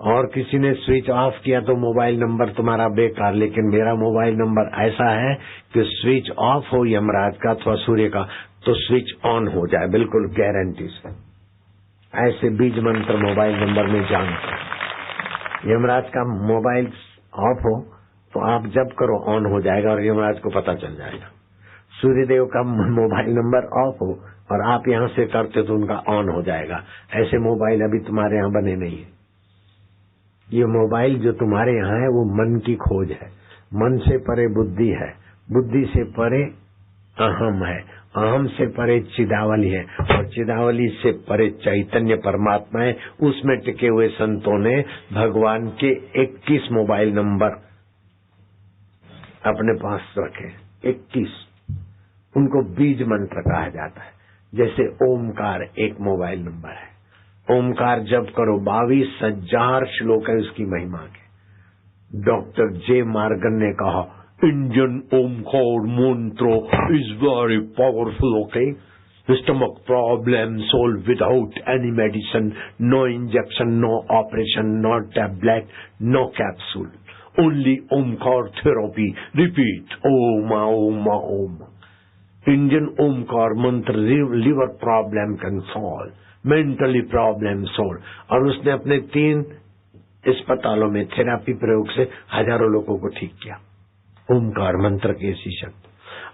और किसी ने स्विच ऑफ किया तो मोबाइल नंबर तुम्हारा बेकार, लेकिन मेरा मोबाइल नंबर ऐसा है कि स्विच ऑफ हो यमराज का अथवा सूर्य का तो स्विच ऑन हो जाए, बिल्कुल गारंटी से। ऐसे बीज मंत्र मोबाइल नंबर में जानते। यमराज का मोबाइल ऑफ हो तो आप जब करो ऑन हो जाएगा और यमराज को पता चल जाएगा। सूर्यदेव का मोबाइल नंबर ऑफ हो और आप यहाँ से करते तो उनका ऑन हो जाएगा। ऐसे मोबाइल अभी तुम्हारे यहाँ बने नहीं है। ये मोबाइल जो तुम्हारे यहाँ है वो मन की खोज है। मन से परे बुद्धि है, बुद्धि से परे अहम है, अहम से परे चिदावली है और चिदावली से परे चैतन्य परमात्मा है। उसमें टिके हुए संतों ने भगवान के 21 मोबाइल नंबर अपने पास रखे। 21 उनको बीज मंत्र कहा जाता है। जैसे ओमकार एक मोबाइल नंबर है। ओमकार जब करो 22,000 श्लोक है उसकी महिमा के। डॉक्टर जे मार्गन ने कहा Indian Omkar mantra is very powerful. Okay, stomach problem solve without any medicine, no injection, no operation, no tablet, no capsule, only Omkar therapy. Repeat Om Om Om. Indian Omkar mantra liver problem can solve, mentally problem solve. और उसने अपने 3 अस्पतालों में थेरापी प्रयोग से हजारों लोगों को ठीक किया। ओमकार मंत्र की ऐसी शक्ति।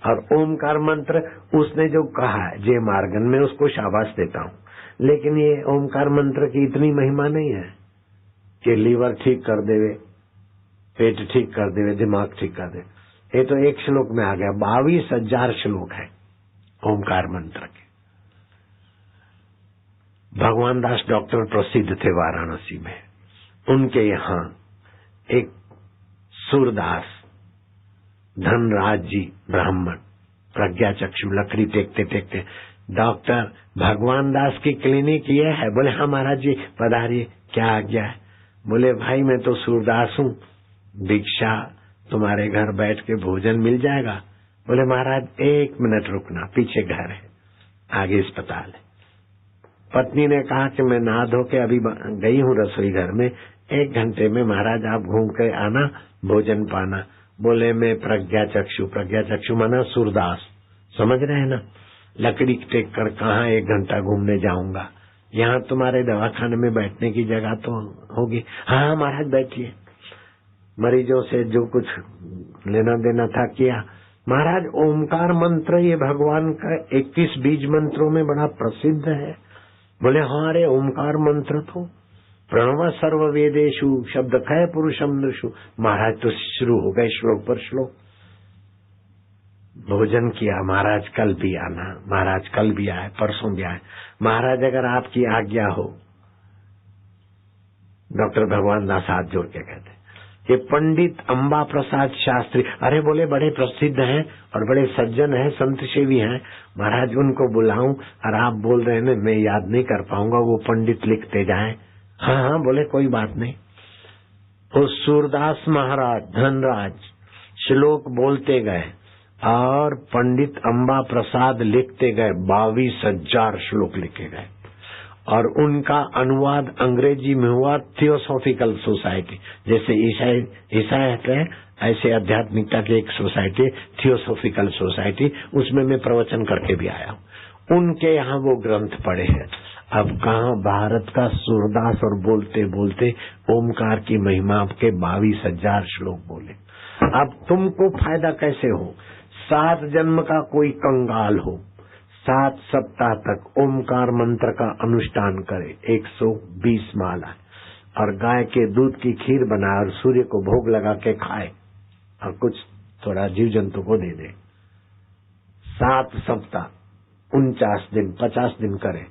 और ओमकार मंत्र उसने जो कहा है जे मार्गन में उसको शाबाश देता हूं। लेकिन ये ओमकार मंत्र की इतनी महिमा नहीं है कि लीवर ठीक कर देवे, पेट ठीक कर देवे, दिमाग ठीक कर दे। ये तो एक श्लोक में आ गया। 22,000 श्लोक है ओमकार मंत्र के। भगवान दास डॉक्टर प्रसिद्ध थे वाराणसी में। उनके यहाँ एक सूरदास धनराज जी ब्राह्मण प्रज्ञा चक्षु लकड़ी टेकते टेकते, डॉक्टर भगवान दास की क्लिनिक ये है। बोले हाँ महाराज जी पधारिए, क्या आज्ञा है? बोले भाई मैं तो सूरदास हूँ, भिक्षा तुम्हारे घर बैठ के भोजन मिल जाएगा। बोले महाराज 1 मिनट रुकना, पीछे घर है, आगे अस्पताल है। पत्नी ने कहा कि मैं नहा धो के अभी गई हूँ रसोई घर में, 1 घंटे में महाराज आप घूम के आना, भोजन पाना। बोले मैं प्रज्ञा चक्षु माना सूरदास, समझ रहे हैं ना? लकड़ी टेक कर कहाँ 1 घंटा घूमने जाऊंगा, यहाँ तुम्हारे दवाखाने में बैठने की जगह तो होगी। हाँ महाराज बैठिए। मरीजों से जो कुछ लेना देना था किया। महाराज ओमकार मंत्र ये भगवान का 21 बीज मंत्रों में बड़ा प्रसिद्ध है। बोले हाँ अरे ओमकार मंत्र तो प्रणव सर्व वेदेशु शब्द खय पुरुषम नृषु। महाराज तो शुरू हो गए श्लोक पर श्लोक। भोजन किया। महाराज कल भी आना, महाराज कल भी आए, परसों भी आए। महाराज अगर आपकी आज्ञा हो, डॉक्टर भगवान दास हाथ जोड़ के कहते ये पंडित अंबा प्रसाद शास्त्री, अरे बोले बड़े प्रसिद्ध हैं और बड़े सज्जन हैं, संत सेवी हैं। महाराज उनको बुलाऊं और आप बोल रहे हैं मैं याद नहीं कर पाऊंगा, वो पंडित लिखते जाएं। हाँ हाँ बोले कोई बात नहीं। वो सूरदास महाराज धनराज श्लोक बोलते गए और पंडित अंबा प्रसाद लिखते गए। 22,000 श्लोक लिखे गए और उनका अनुवाद अंग्रेजी में हुआ थियोसॉफिकल सोसाइटी। जैसे ईसाई है ऐसे आध्यात्मिकता की एक सोसाइटी थियोसॉफिकल सोसाइटी, उसमें मैं प्रवचन करके भी आया हूँ। उनके यहाँ वो ग्रंथ पढ़े हैं। अब कहाँ भारत का सूरदास और बोलते बोलते ओमकार की महिमा के 22,000 श्लोक बोले। अब तुमको फायदा कैसे हो? 7 जन्म का कोई कंगाल हो, 7 सप्ताह तक ओमकार मंत्र का अनुष्ठान करे, 120 माला और गाय के दूध की खीर बनाए और सूर्य को भोग लगा के खाए और कुछ थोड़ा जीव जंतु को दे दे। 7 सप्ताह 49 दिन 50 दिन करे,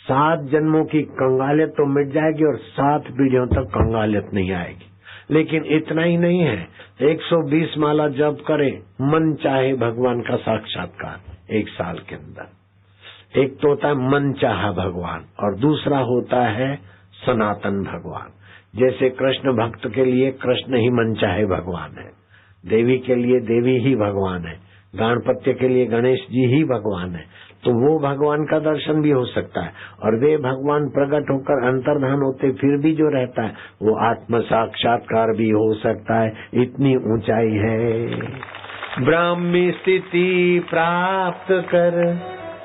7 जन्मों की कंगालियत तो मिट जाएगी और 7 पीढ़ियों तक कंगालियत नहीं आएगी। लेकिन इतना ही नहीं है, 120 माला जप करे, मन चाहे भगवान का साक्षात्कार 1 साल के अंदर। एक तो होता है मन चाहा भगवान और दूसरा होता है सनातन भगवान। जैसे कृष्ण भक्त के लिए कृष्ण ही मन चाहे भगवान है, देवी के लिए देवी ही भगवान है, गणपत्य के लिए गणेश जी ही भगवान है। तो वो भगवान का दर्शन भी हो सकता है। और वे भगवान प्रकट होकर अंतर्धान होते फिर भी जो रहता है वो आत्म साक्षात्कार भी हो सकता है। इतनी ऊंचाई है। ब्राह्मी स्थिति प्राप्त कर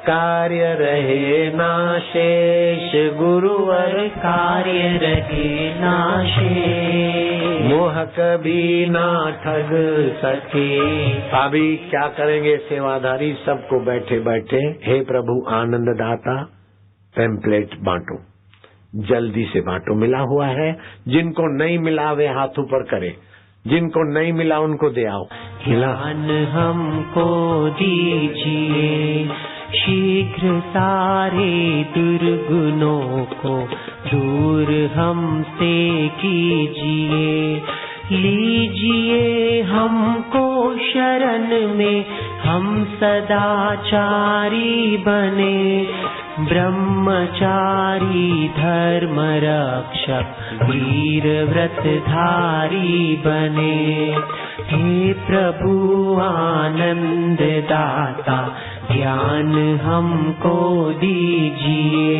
कार्य रहे ना शेष, गुरुवर कार्य रहे ना शेष, मोह कभी ना ठग सके। अभी क्या करेंगे सेवाधारी सबको बैठे बैठे, हे प्रभु आनंद दाता टेम्पलेट बांटो, जल्दी से बांटो। मिला हुआ है, जिनको नहीं मिला वे हाथ ऊपर करे, जिनको नहीं मिला उनको दे आओ। ज्ञान हमको दीजिए, शीघ्र सारे दुर्गुणों को दूर हमसे कीजिए। लीजिए हमको शरण में, हम सदाचारी बने, ब्रह्मचारी धर्म रक्षक वीर व्रतधारी बने। हे प्रभु आनंद दाता ज्ञान हमको दीजिए।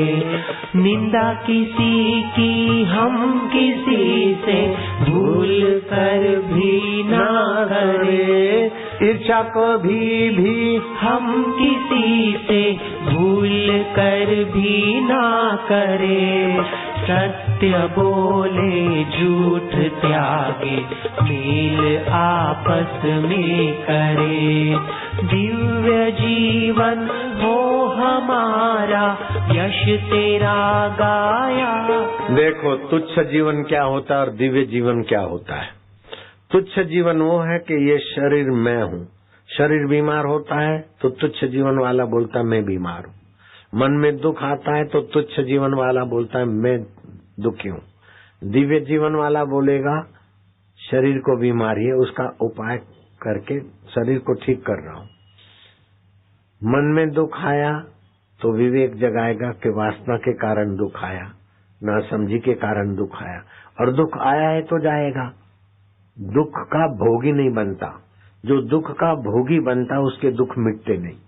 निंदा किसी की हम किसी से भूल कर भी ना करें, ईर्ष्या को भी हम किसी से भूल कर भी ना करें। सत्य बोले झूठ त्यागे, मेल आपस में करे। दिव्य जीवन हो हमारा, यश तेरा गाया। देखो तुच्छ जीवन क्या होता है और दिव्य जीवन क्या होता है। तुच्छ जीवन वो है कि ये शरीर मैं हूँ, शरीर बीमार होता है तो तुच्छ जीवन वाला बोलता है मैं बीमार हूँ। मन में दुख आता है तो तुच्छ जीवन वाला बोलता है मैं दुखी हूँ। दिव्य जीवन वाला बोलेगा शरीर को बीमारी है, उसका उपाय करके शरीर को ठीक कर रहा हूँ। मन में दुख आया तो विवेक जगाएगा कि वासना के कारण दुख आया, नासमझी के कारण दुख आया, और दुख आया है तो जाएगा। दुख का भोगी नहीं बनता, जो दुख का भोगी बनता है उसके दुख मिटते नहीं।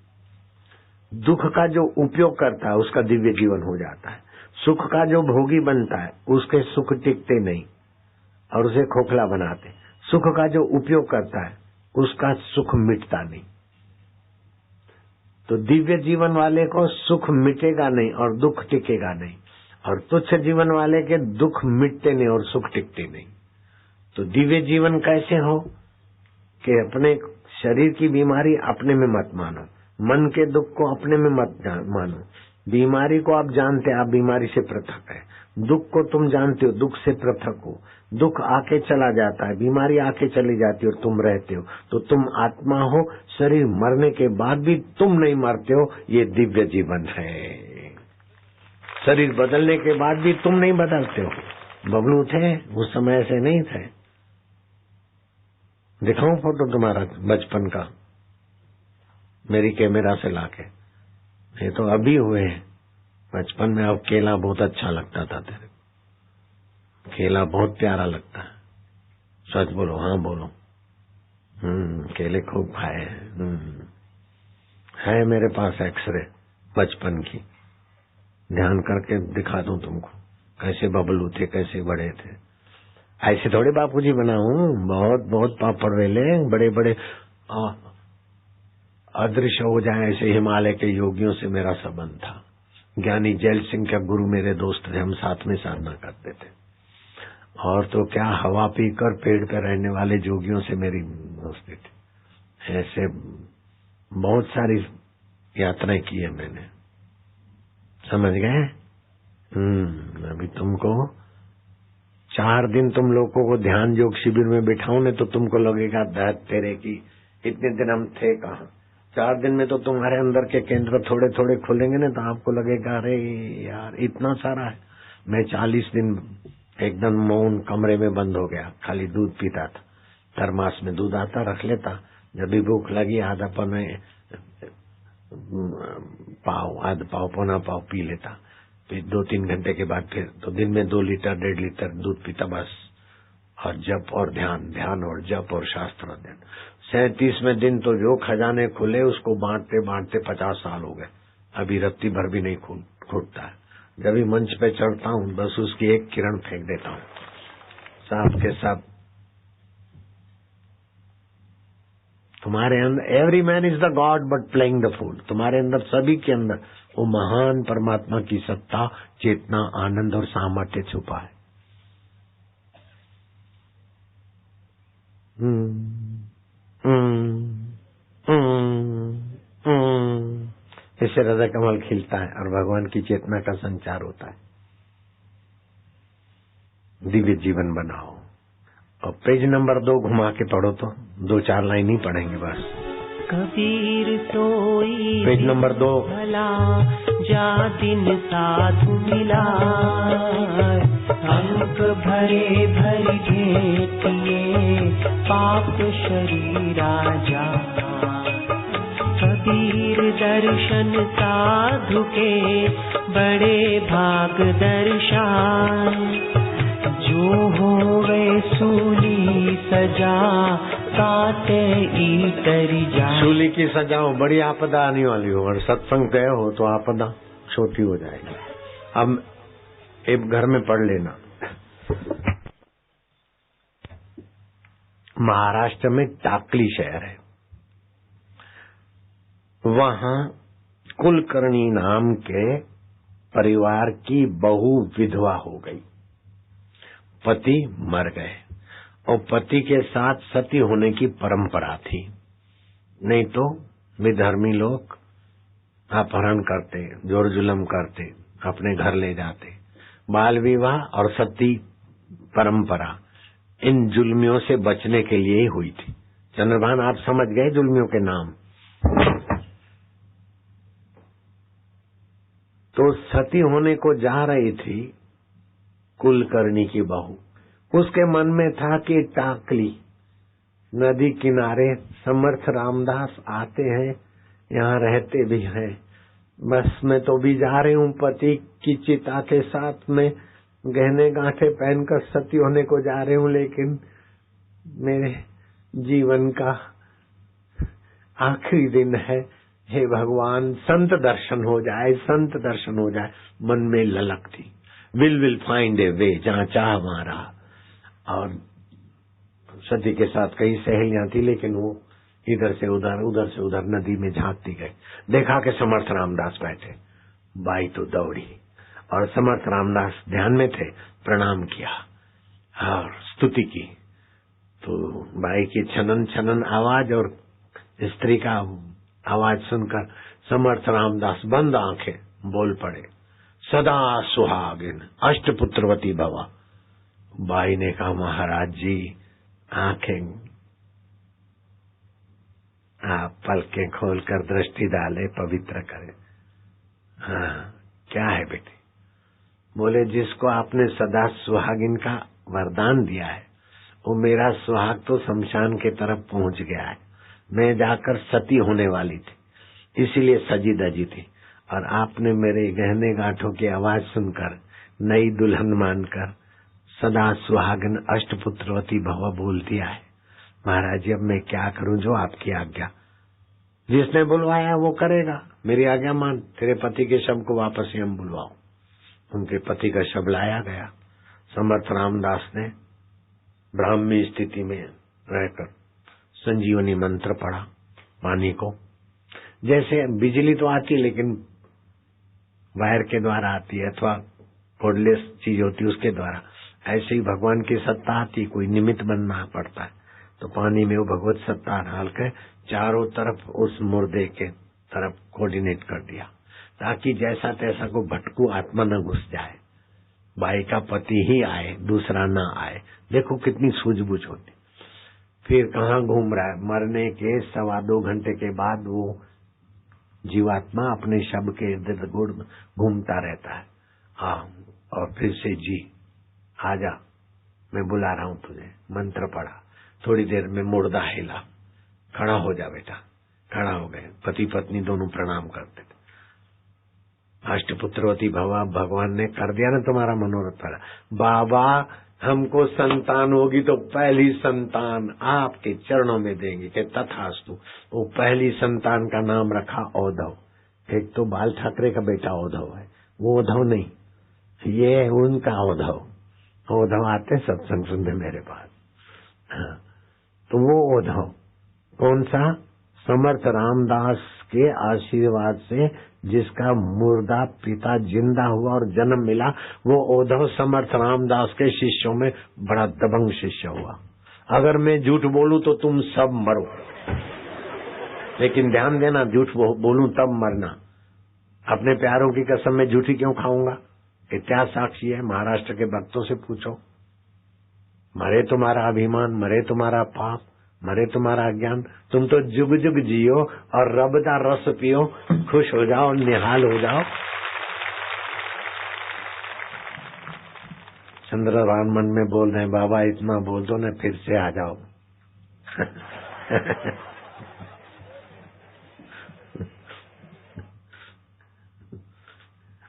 दुख का जो उपयोग करता है उसका दिव्य जीवन हो जाता है। सुख का जो भोगी बनता है उसके सुख टिकते नहीं और उसे खोखला बनाते। सुख का जो उपयोग करता है उसका सुख मिटता नहीं। तो दिव्य जीवन वाले को सुख मिटेगा नहीं और दुख टिकेगा नहीं, और तुच्छ जीवन वाले के दुख मिटते नहीं और सुख टिकते नहीं। तो दिव्य जीवन कैसे हो कि अपने शरीर की बीमारी अपने में मत मानो, मन के दुख को अपने में मत मानो। बीमारी को आप जानते हैं, आप बीमारी से पृथक है। दुख को तुम जानते हो, दुख से पृथक हो। दुख आके चला जाता है, बीमारी आके चली जाती है और तुम रहते हो, तो तुम आत्मा हो। शरीर मरने के बाद भी तुम नहीं मरते हो, ये दिव्य जीवन है। शरीर बदलने के बाद भी तुम नहीं बदलते हो। बबलू थे उस समय ऐसे नहीं थे। दिखाऊं फोटो तुम्हारा बचपन का मेरी कैमरा से लाके? ये तो अभी हुए हैं। बचपन में अब केला बहुत अच्छा लगता था तेरे, केला बहुत प्यारा लगता है। सच बोलो, हाँ बोलो। केले खूब खाए हैं। है मेरे पास एक्सरे बचपन की, ध्यान करके दिखा दूं तुमको कैसे बबलू थे, कैसे बड़े थे। ऐसे थोड़े बापूजी बनाऊं, बहुत बहुत पापड़ वेले बड़े बड़े अदृश्य हो जाए ऐसे हिमालय के योगियों से मेरा संबंध था। ज्ञानी जैल सिंह का गुरु मेरे दोस्त थे, हम साथ में साधना करते थे। और तो क्या हवा पीकर पेड़ पे रहने वाले जोगियों से मेरी दोस्ती थी। ऐसे बहुत सारी यात्राएं की है मैंने, समझ गए? अभी तुमको 4 दिन तुम लोगों को ध्यान योग शिविर में बिठाऊं ने तो तुमको लगेगा दर्द तेरे की, इतने दिन हम थे कहाँ। 4 दिन में तो तुम्हारे अंदर के केंद्र थोड़े थोड़े खुलेंगे ना, तो आपको लगेगा अरे यार इतना सारा है। मैं 40 दिन एकदम मौन कमरे में बंद हो गया, खाली दूध पीता था। थर्मास में दूध आता, रख लेता, जब भी भूख लगी आधा पौना पाव पौना पाव पी लेता। फिर 2-3 घंटे के बाद फिर तो दिन में 2 लीटर 1.5 लीटर दूध पीता बस। और जप और ध्यान, ध्यान और जप और शास्त्र अध्ययन। 37वें दिन तो जो खजाने खुले उसको बांटते बांटते 50 साल हो गए। अभी रत्ती भर भी नहीं खूटता है। जब भी मंच पे चढ़ता हूँ बस उसकी एक किरण फेंक देता हूँ, साथ के साथ। तुम्हारे अंदर every man is the god but playing the fool. तुम्हारे अंदर, सभी के अंदर वो महान परमात्मा की सत्ता, चेतना, आनंद और सामर्थ्य छुपा है। इससे हृदय कमल खिलता है और भगवान की चेतना का संचार होता है। दिव्य जीवन बनाओ। और पेज नंबर 2 घुमा के पढ़ो तो 2-4 लाइन ही पढ़ेंगे बस। कबीर सोई पेज नंबर 2। भला जा दिन साधु मिला, अंक भरे भरी घेतिए पाप शरीरा जा। कबीर दर्शन साधु के बड़े भाग दर्शान, जो होवे सूली सजा काटे इतरी जा। सूली की सजा हो, बड़ी आपदा आने वाली हो, और सत्संग गए हो तो आपदा छोटी हो जाएगी। अब एक घर में पढ़ लेना। महाराष्ट्र में टाकली शहर है, वहां कुलकर्णी नाम के परिवार की बहू विधवा हो गई। पति मर गए और पति के साथ सती होने की परंपरा थी, नहीं तो विधर्मी लोग अपहरण करते, जोर जुलम करते, अपने घर ले जाते। बाल विवाह और सती परंपरा इन जुल्मियों से बचने के लिए ही हुई थी। चंद्रभान, आप समझ गए जुल्मियों के नाम। तो सती होने को जा रही थी कुलकर्णी की बहू। उसके मन में था कि टाकली नदी किनारे समर्थ रामदास आते हैं, यहाँ रहते भी हैं, बस मैं तो भी जा रही हूँ पति की चिता के साथ में गहने गांठे पहनकर सती होने को जा रही हूँ, लेकिन मेरे जीवन का आखिरी दिन है। हे भगवान, संत दर्शन हो जाए, संत दर्शन हो जाए। मन में ललक थी, विल फाइंड ए वे, जहाँ चाह वहां रहा। और सती के साथ कई सहेलियां थी, लेकिन वो इधर से उधर नदी में झांकती गई। देखा कि समर्थ रामदास बैठे, बाई तो दौड़ी और समर्थ रामदास ध्यान में थे, प्रणाम किया और स्तुति की। तो बाई की छनन छनन आवाज और स्त्री का आवाज सुनकर समर्थ रामदास बंद आंखें बोल पड़े, सदा सुहागिन अष्टपुत्रवती भवा। बाई ने कहा, महाराज जी आंखें आप पलकें खोलकर दृष्टि डाले, पवित्र करे। हाँ, क्या है बेटी? बोले, जिसको आपने सदा सुहागिन का वरदान दिया है, वो मेरा सुहाग तो शमशान के तरफ पहुंच गया है। मैं जाकर सती होने वाली थी, इसीलिए सजी दजी थी, और आपने मेरे गहने गांठों की आवाज सुनकर नई दुल्हन मानकर सदा सुहागन अष्टपुत्रवती भव बोल दिया है। महाराज जी, अब मैं क्या करूं? जो आपकी आज्ञा। जिसने बुलवाया वो करेगा, मेरी आज्ञा मान। तेरे पति के शव को वापस ही हम बुलवाओ। उनके पति का शव लाया गया। समर्थ रामदास ने ब्राह्मी स्थिति में रहकर संजीवनी मंत्र पढ़ा पानी को। जैसे बिजली तो आती है, लेकिन वायर के द्वारा आती है अथवा कोडलेस चीज होती है उसके द्वारा, ऐसे ही भगवान की सत्ता आती, कोई निमित्त बनना पड़ता है। तो पानी में वो भगवत सत्ता डाल के चारों तरफ उस मुर्दे के तरफ कोऑर्डिनेट कर दिया, ताकि जैसा तैसा को भटकू आत्मा न घुस जाए। बाई का पति ही आए, दूसरा न आए। देखो कितनी सूझबूझ होती। फिर कहाँ घूम रहा है? मरने के 2.25 घंटे के बाद वो जीवात्मा अपने शव के इर्द गिर्द घूमता रहता है। हाँ, और फिर से जी आजा, मैं बुला रहा हूँ तुझे। मंत्र पढ़ा, थोड़ी देर में मुर्दा हिला, खड़ा हो जा बेटा। खड़ा हो गए, पति पत्नी दोनों प्रणाम करते थे। अष्टपुत्रवती भवा, भगवान ने कर दिया ना तुम्हारा मनोरथ पूरा। बाबा, हमको संतान होगी तो पहली संतान आपके चरणों में देंगे कि तथास्तु। वो पहली संतान का नाम रखा औधव। एक तो बाल ठाकरे का बेटा उद्धव है, वो उद्धव नहीं, ये उनका उद्धव आते सत्संग सुनने मेरे पास। हाँ, तो वो उद्धव कौन सा? समर्थ रामदास के आशीर्वाद से जिसका मुर्दा पिता जिंदा हुआ और जन्म मिला, वो उद्धव समर्थ रामदास के शिष्यों में बड़ा दबंग शिष्य हुआ। अगर मैं झूठ बोलूं तो तुम सब मरो, लेकिन ध्यान देना, झूठ बोलूं तब मरना। अपने प्यारों की कसम में झूठी क्यों खाऊंगा? इतिहास साक्षी है, महाराष्ट्र के भक्तों से पूछो। मरे तुम्हारा अभिमान, मरे तुम्हारा पाप, मरे तुम्हारा अज्ञान, तुम तो जुग जुग जियो और रब का रस पियो, खुश हो जाओ, निहाल हो जाओ। चंद्रभान मन में बोल रहे हैं, बाबा इतना बोल दो न, फिर से आ जाओ।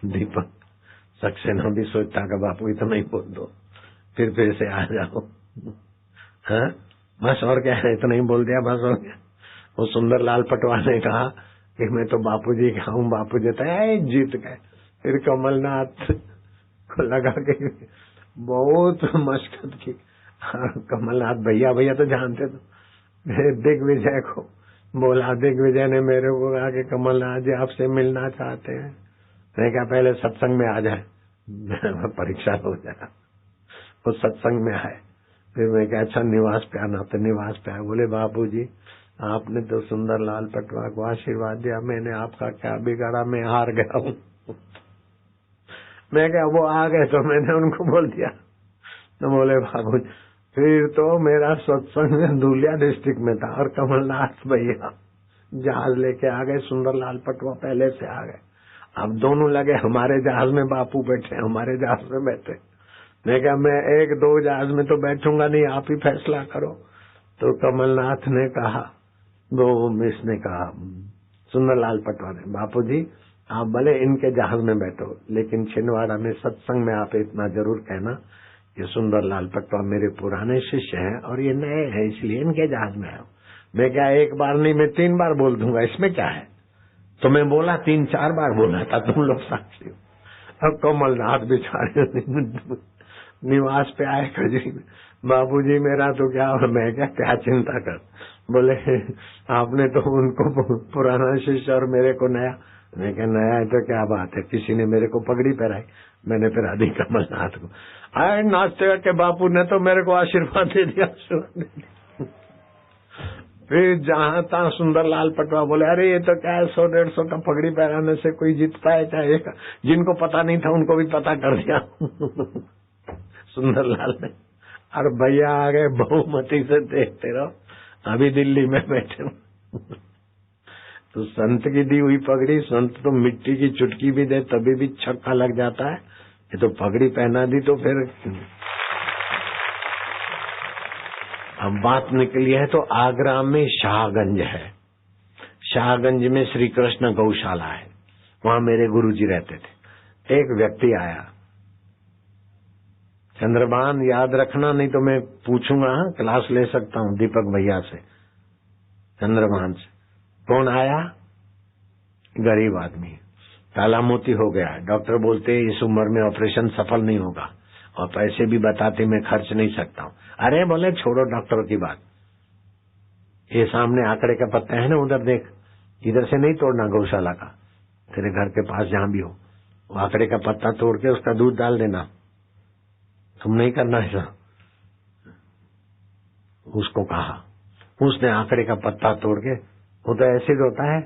दीपक सक्सेना भी सोचता कि बापू इतना ही बोल दो, फिर से आ जाओ। हाँ, बस और क्या है, इतना ही बोल दिया, बस हो गया। वो सुंदरलाल पटवा ने कहा कि मैं तो बापूजी का हूँ, बापू देता है, जीत गए। फिर कमलनाथ को लगा कि बहुत मशक्कत की। कमलनाथ भैया भैया तो जानते, तो दिग्विजय को बोला, दिग्विजय ने मेरे को कहा कि कमलनाथ जी आपसे मिलना चाहते हैं। मैं क्या पहले सत्संग में आ जाए, परीक्षा हो जाए। वो सत्संग में आए, फिर मैं क्या अच्छा निवास पे आना, तो निवास पे आए। बोले बापूजी आपने तो सुंदरलाल पटवा को आशीर्वाद दिया, मैंने आपका क्या बिगाड़ा, मैं हार गया हूँ। मैं क्या, वो आ गए तो मैंने उनको बोल दिया। तो बोले बाबूजी, फिर तो मेरा सत्संग धुलिया डिस्ट्रिक्ट में था और कमलनाथ भैया जहाज लेके आ गए, सुंदरलाल पटवा पहले से आ गए। अब दोनों लगे हमारे जहाज में बापू बैठे, हमारे जहाज में बैठे। मैं क्या, मैं एक दो जहाज में तो बैठूंगा नहीं, आप ही फैसला करो। तो कमलनाथ ने कहा, वो इसने कहा, सुंदरलाल पटवा ने, बापूजी आप भले इनके जहाज में बैठो, लेकिन छिंदवाड़ा में सत्संग में आप इतना जरूर कहना कि सुंदरलाल पटवा मेरे पुराने शिष्य हैं और ये नए हैं, इसलिए इनके जहाज में आओ। मैं क्या, एक बार नहीं, मैं 3 बार बोल दूंगा, इसमें क्या है। तो मैं बोला 3-4 बार बोला था, तुम लोग साक्षी हो। अब कमलनाथ बेचारे निवास पे आए खजरी में, बाबूजी मेरा तो क्या, और मैं क्या चिंता कर। बोले आपने तो उनको पुराना शिष्य और मेरे को नया। मैं क्या, नया है तो क्या बात है, किसी ने मेरे को पगड़ी पहनाई, मैंने फिर आदि कमलनाथ को आए नाचते के बापू ने तो मेरे को आशीर्वाद दे दिया। फिर जहां तहां सुंदरलाल पटवा बोले, अरे ये तो क्या है, 100-150 का पगड़ी पहनाने से कोई जीतता है क्या? एक जिनको पता नहीं था उनको भी पता कर दिया सुंदरलाल ने। और भैया आ गए बहुमती से, देखते रहो, अभी दिल्ली में बैठे हूँ। तो संत की दी हुई पगड़ी, संत तो मिट्टी की चुटकी भी दे तभी भी छक्का लग जाता है, ये तो पगड़ी पहना दी तो फिर। अब बात निकली है तो आगरा में शाहगंज है, शाहगंज में श्री कृष्ण गौशाला है, वहां मेरे गुरुजी रहते थे। एक व्यक्ति आया, चंद्रभान याद रखना, नहीं तो मैं पूछूंगा, क्लास ले सकता हूँ दीपक भैया से, चंद्रभान से। कौन आया? गरीब आदमी, काला मोती हो गया, डॉक्टर बोलते इस उम्र में ऑपरेशन सफल नहीं होगा, और पैसे भी बताते मैं खर्च नहीं सकता हूँ। अरे बोले छोड़ो डॉक्टर की बात, ये सामने आंकड़े का पत्ता है ना, उधर देख, इधर से नहीं तोड़ना गौशाला का, तेरे घर के पास जहां भी हो, वो आंकड़े का पत्ता तोड़ के उसका दूध डाल देना, तुम नहीं करना ऐसा। उसको कहा, उसने आंकड़े का पत्ता तोड़ के, वो तो एसिड होता है,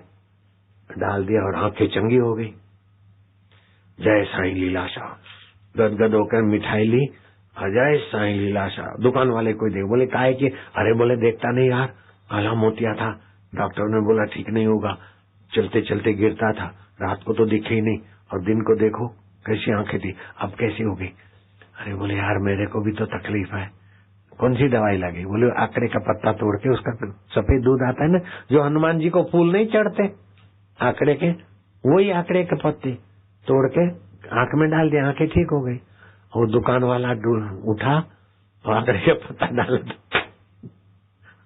डाल दिया और आंखें चंगी हो गई। जय साईं लीलाशाह, गदगद होकर मिठाई ली, जय साईं लीलाशाह। दुकान वाले कोई देख, बोले काहे की? अरे बोले देखता नहीं यार, काला मोतिया था, डॉक्टर ने बोला ठीक नहीं होगा, चलते चलते गिरता था, रात को तो दिखे ही नहीं, और दिन को देखो कैसी आंखें थी, अब कैसी हो गई? अरे बोले यार मेरे को भी तो तकलीफ है, कौन सी दवाई लगी? बोले आंकड़े का पत्ता तोड़ के, उसका सफेद दूध आता है ना, जो हनुमान जी को फूल नहीं चढ़ते आंकड़े के, वही आंकड़े के पत्ते तोड़ के आंख में डाल दिया, आंखें ठीक हो गई। और दुकान वाला उठा और आंकड़े का पत्ता डाला,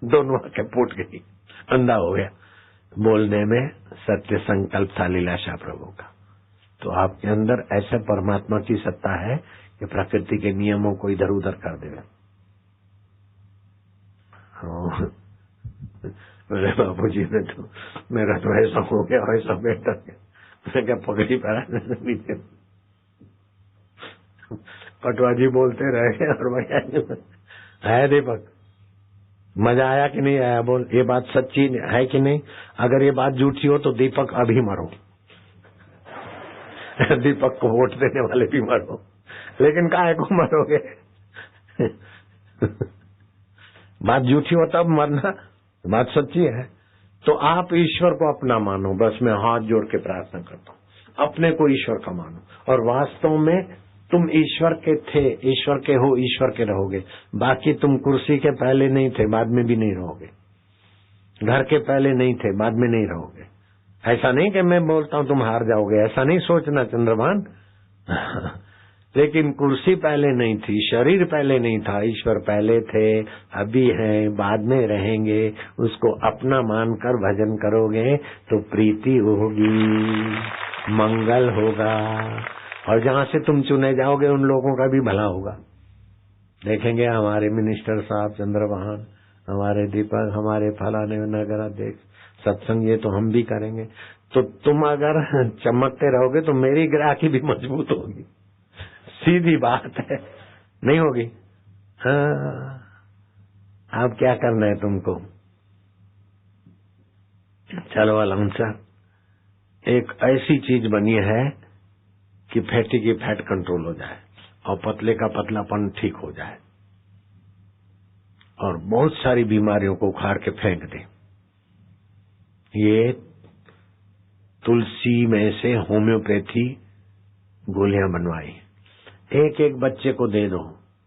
दोनों आंखें फूट गई, अंधा हो गया। बोलने में सत्य संकल्प था लीलाशाह प्रभु का। तो आपके अंदर ऐसे परमात्मा की सत्ता है कि प्रकृति के नियमों को इधर उधर कर देगा। मेरे बाबू जी ने तो मेरा तो ऐसा हो गया, ऐसा बेटा मैं क्या पगड़ी पहरा पटवा जी बोलते रहे और भैया है दीपक, मजा आया कि नहीं आया? बोल, ये बात सच्ची है कि नहीं? अगर ये बात झूठी हो तो दीपक अभी मरो दीपक को वोट देने वाले भी मरो, लेकिन काहे को मरोगे? बात झूठी हो तब मरना, बात सच्ची है। तो आप ईश्वर को अपना मानो, बस मैं हाथ जोड़ के प्रार्थना करता हूँ, अपने को ईश्वर का मानो। और वास्तव में तुम ईश्वर के थे, ईश्वर के हो, ईश्वर के रहोगे। बाकी तुम कुर्सी के पहले नहीं थे, बाद में भी नहीं रहोगे। घर के पहले नहीं थे, बाद में नहीं रहोगे। ऐसा नहीं कि मैं बोलता हूँ तुम हार जाओगे, ऐसा नहीं सोचना चंद्रभान। लेकिन कुर्सी पहले नहीं थी, शरीर पहले नहीं था, ईश्वर पहले थे, अभी हैं, बाद में रहेंगे। उसको अपना मानकर भजन करोगे तो प्रीति होगी, मंगल होगा, और जहाँ से तुम चुने जाओगे उन लोगों का भी भला होगा। देखेंगे हमारे मिनिस्टर साहब चंद्रभान, हमारे दीपक, हमारे फलाने नगर अध्यक्ष सत्संग, ये तो हम भी करेंगे। तो तुम अगर चमकते रहोगे तो मेरी ग्राहकी भी मजबूत होगी। सीधी बात है, नहीं होगी? हाँ, अब क्या करना है तुमको? चलो अलाउंसर, एक ऐसी चीज बनी है कि फैटी की फैट कंट्रोल हो जाए और पतले का पतलापन ठीक हो जाए और बहुत सारी बीमारियों को उखाड़ के फेंक दे। ये तुलसी में से होम्योपैथी गोलियां बनवाई, एक एक बच्चे को दे दो।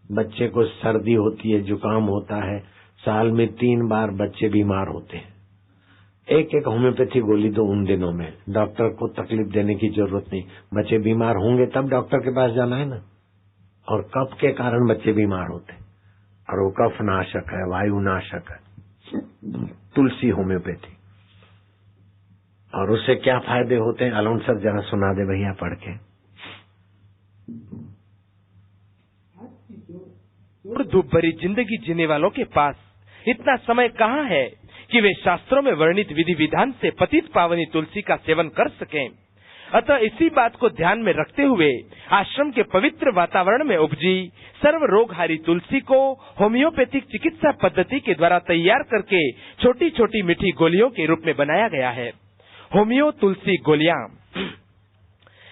बच्चे को सर्दी होती है, जुकाम होता है, साल में 3 बार बच्चे बीमार होते हैं। एक एक होम्योपैथी गोली दो उन दिनों में, डॉक्टर को तकलीफ देने की जरूरत नहीं। बच्चे बीमार होंगे तब डॉक्टर के पास जाना है ना। और कफ के कारण बच्चे बीमार होते, और वो कफ नाशक है, वायु नाशक है, तुलसी होम्योपैथी। और उससे क्या फायदे होते हैं? अलाउंसर जरा सुना दे भैया पढ़ के। धूप भरी जिंदगी जीने वालों के पास इतना समय कहाँ है कि वे शास्त्रों में वर्णित विधि विधान से पतित पावनी तुलसी का सेवन कर सकें। अतः इसी बात को ध्यान में रखते हुए आश्रम के पवित्र वातावरण में उपजी सर्व रोगहारी तुलसी को होम्योपैथिक चिकित्सा पद्धति के द्वारा तैयार करके छोटी छोटी मीठी गोलियों के रूप में बनाया गया है। होम्यो तुलसी गोलियां,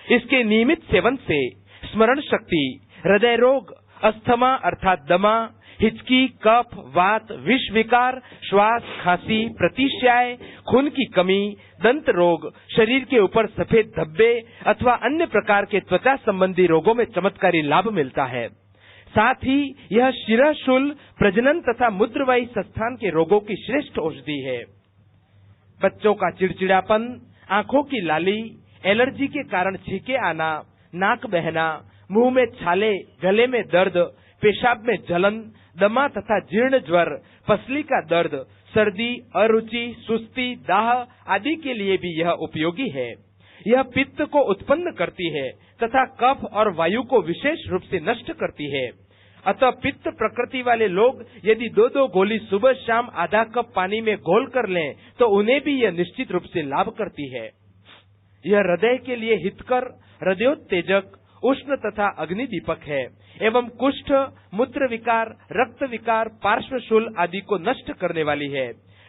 इसके नियमित सेवन से स्मरण शक्ति, हृदय रोग, अस्थमा अर्थात दमा, हिचकी, कफ, वात, विष विकार, श्वास, खांसी, प्रतिश्याय, खून की कमी, दंत रोग, शरीर के ऊपर सफेद धब्बे अथवा अन्य प्रकार के त्वचा संबंधी रोगों में चमत्कारी लाभ मिलता है। साथ ही यह शिरशूल, प्रजनन तथा मूत्रवाही संस्थान के रोगों की श्रेष्ठ औषधि है। बच्चों का चिड़चिड़ापन, आंखों की लाली, एलर्जी के कारण छींके आना, नाक बहना, मुंह में छाले, गले में दर्द, पेशाब में जलन, दमा तथा जीर्ण ज्वर, पसली का दर्द, सर्दी, अरुचि, सुस्ती, दाह आदि के लिए भी यह उपयोगी है। यह पित्त को उत्पन्न करती है तथा कफ और वायु को विशेष रूप से नष्ट करती है। अतः पित्त प्रकृति वाले लोग यदि 2-2 गोली सुबह शाम आधा कप पानी में घोल कर लें तो उन्हें भी यह निश्चित रूप से लाभ करती है। यह हृदय के लिए हितकर, हृदयोत्तेजक, उष्ण तथा अग्नि दीपक है एवं कुष्ठ, मूत्र विकार, रक्त विकार, पार्श्वशूल आदि को नष्ट करने वाली है।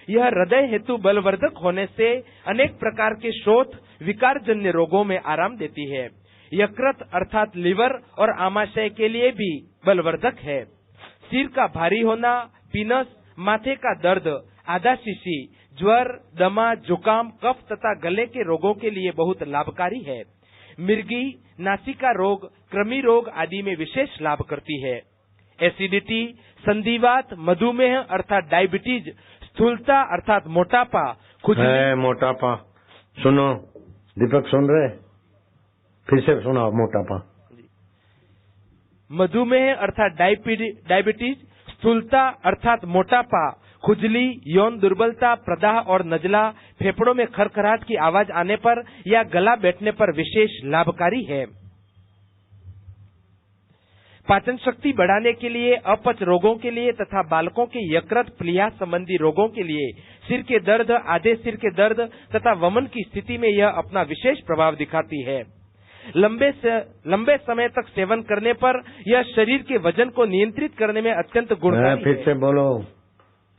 यह हृदय हेतु बलवर्धक होने से अनेक प्रकार के शोथ, विकार जन्य रोगों में आराम देती है। यकृत अर्थात लिवर और आमाशय के लिए भी बलवर्धक है। सिर का भारी होना, पीनस, माथे का दर्द, आधाशिशी, ज्वर, दमा, जुकाम, कफ तथा गले के रोगों के लिए बहुत लाभकारी है। मिर्गी, नासिका रोग, कृमि रोग आदि में विशेष लाभ करती है। एसिडिटी, संधिवात, मधुमेह अर्थात डायबिटीज, स्थूलता अर्थात मोटापा, खुजली, मोटापा सुनो दीपक, सुन रहे? फिर से सुनाओ मोटापा। मधुमेह अर्थात डायबिटीज, स्थूलता अर्थात मोटापा, खुजली, यौन दुर्बलता, प्रदाह और नजला, फेफड़ों में खरखराहट की आवाज आने पर या गला बैठने पर विशेष लाभकारी है। पाचन शक्ति बढ़ाने के लिए, अपच रोगों के लिए तथा बालकों के यकृत प्लीहा संबंधी रोगों के लिए, सिर के दर्द, आधे सिर के दर्द तथा वमन की स्थिति में यह अपना विशेष प्रभाव दिखाती है। लंबे समय तक सेवन करने पर यह शरीर के वजन को नियंत्रित करने में अत्यंत गुणकारी है। फिर से बोलो,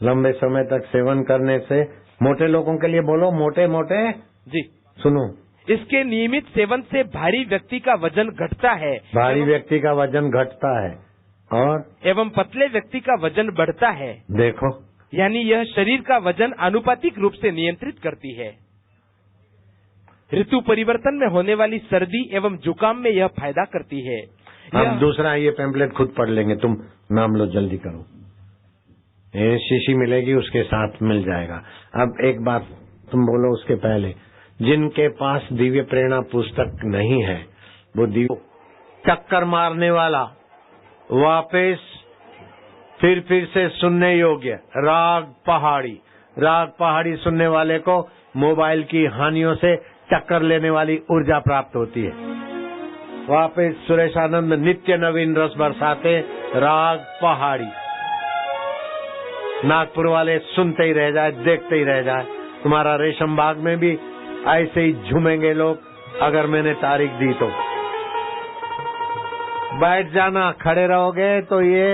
लंबे समय तक सेवन करने से, मोटे लोगों के लिए बोलो, मोटे मोटे जी सुनो। इसके नियमित सेवन से भारी व्यक्ति का वजन घटता है, भारी व्यक्ति का वजन घटता है और एवं पतले व्यक्ति का वजन बढ़ता है। देखो, यानी यह शरीर का वजन आनुपातिक रूप से नियंत्रित करती है। ऋतु परिवर्तन में होने वाली सर्दी एवं जुकाम में यह फायदा करती है। हम दूसरा ये पैम्पलेट खुद पढ़ लेंगे, तुम नाम लो, जल्दी करो। ये शीशी मिलेगी, उसके साथ मिल जाएगा। अब एक बात तुम बोलो उसके पहले, जिनके पास दिव्य प्रेरणा पुस्तक नहीं है वो दिव्य चक्कर मारने वाला, वापस फिर से सुनने योग्य राग पहाड़ी सुनने वाले को मोबाइल की हानियों से चक्कर लेने वाली ऊर्जा प्राप्त होती है। वापस सुरेश आनंद नित्य नवीन रस बरसाते राग पहाड़ी। नागपुर वाले सुनते ही रह जाए, देखते ही रह जाए। तुम्हारा रेशम बाग में भी ऐसे ही झूमेंगे लोग अगर मैंने तारीख दी तो। बैठ जाना, खड़े रहोगे तो ये